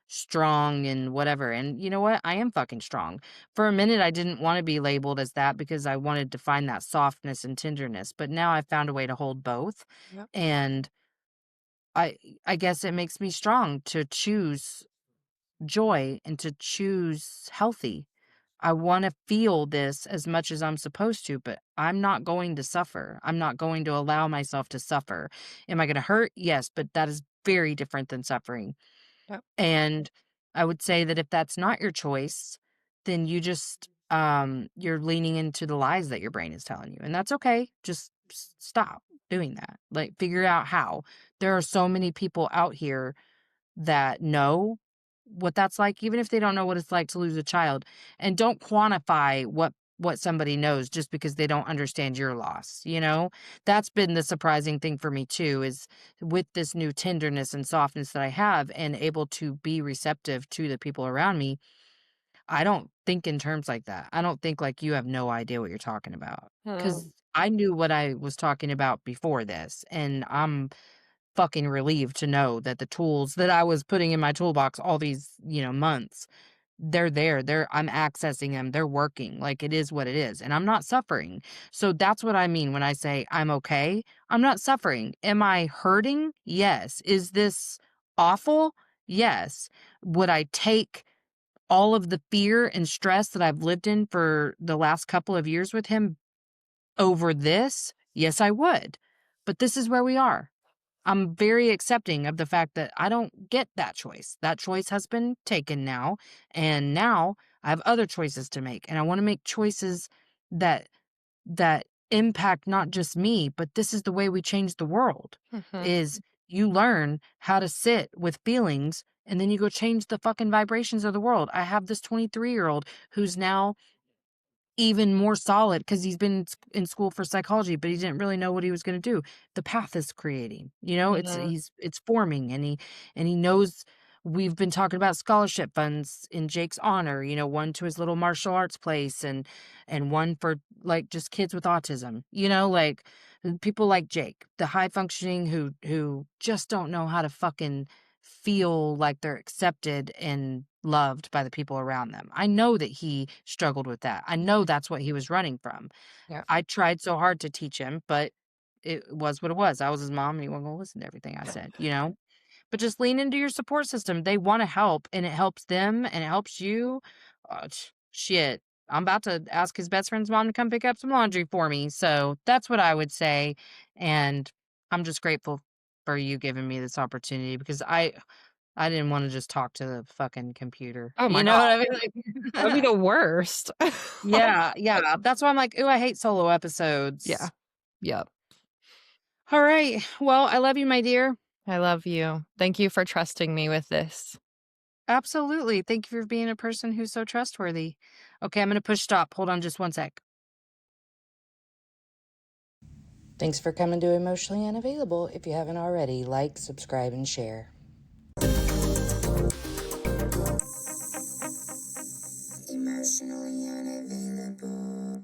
strong and whatever. And you know what? I am fucking strong. For a minute I didn't want to be labeled as that because I wanted to find that softness and tenderness, but now I found a way to hold both. Yep. And I I guess it makes me strong to choose joy and to choose healthy. I want to feel this as much as I'm supposed to, but I'm not going to suffer. I'm not going to allow myself to suffer. Am I going to hurt? Yes, but that is very different than suffering. Yep. And I would say that if that's not your choice, then you just you're leaning into the lies that your brain is telling you. And that's okay. Just stop doing that. Like figure out how. There are so many people out here that know what that's like, even if they don't know what it's like to lose a child, and don't quantify what somebody knows just because they don't understand your loss, you know? That's been the surprising thing for me too, is with this new tenderness and softness that I have and able to be receptive to the people around me, I don't think in terms like that. I don't think like you have no idea what you're talking about. Mm. Cause I knew what I was talking about before this, and I'm fucking relieved to know that the tools that I was putting in my toolbox all these, months, they're there. I'm accessing them. They're working. Like it is what it is. And I'm not suffering. So that's what I mean when I say I'm okay. I'm not suffering. Am I hurting? Yes. Is this awful? Yes. Would I take all of the fear and stress that I've lived in for the last couple of years with him over this? Yes, I would. But this is where we are. I'm very accepting of the fact that I don't get that choice. That choice has been taken now, and now I have other choices to make, and I want to make choices that that impact not just me, but this is the way we change the world. Mhm. Is you learn how to sit with feelings and then you go change the fucking vibrations of the world. I have this 23-year-old who's now even more solid because he's been in school for psychology, but he didn't really know what he was going to do. The path is creating, Mhm. it's forming, and he knows. We've been talking about scholarship funds in Jake's honor, one to his little martial arts place, and one for like just kids with autism, like people like Jake, the high functioning who just don't know how to fucking feel like they're accepted and loved by the people around them. I know that he struggled with that. I know that's what he was running from. Yeah. I tried so hard to teach him, but it was what it was. I was his mom and he wasn't going to listen to everything I said. But just lean into your support system. They want to help and it helps them and it helps you. Shit. I'm about to ask his best friend's mom to come pick up some laundry for me. So that's what I would say. And I'm just grateful for you giving me this opportunity because I didn't wanna just talk to the fucking computer. Oh my You god, know what I mean? that'd be Like the worst. Like, yeah, yeah, that's why I'm like, "Ooh, I hate solo yeah. episodes." Yep. Alright, well, I love you, my dear. I love you. Thank you for trusting me with this. Absolutely, thank you for being a person who's so trustworthy. Okay, I'm gonna push stop. Hold on just one sec. Thanks for coming to Emotionally Unavailable. If you haven't already, like, subscribe, and share. Emotionally unavailable.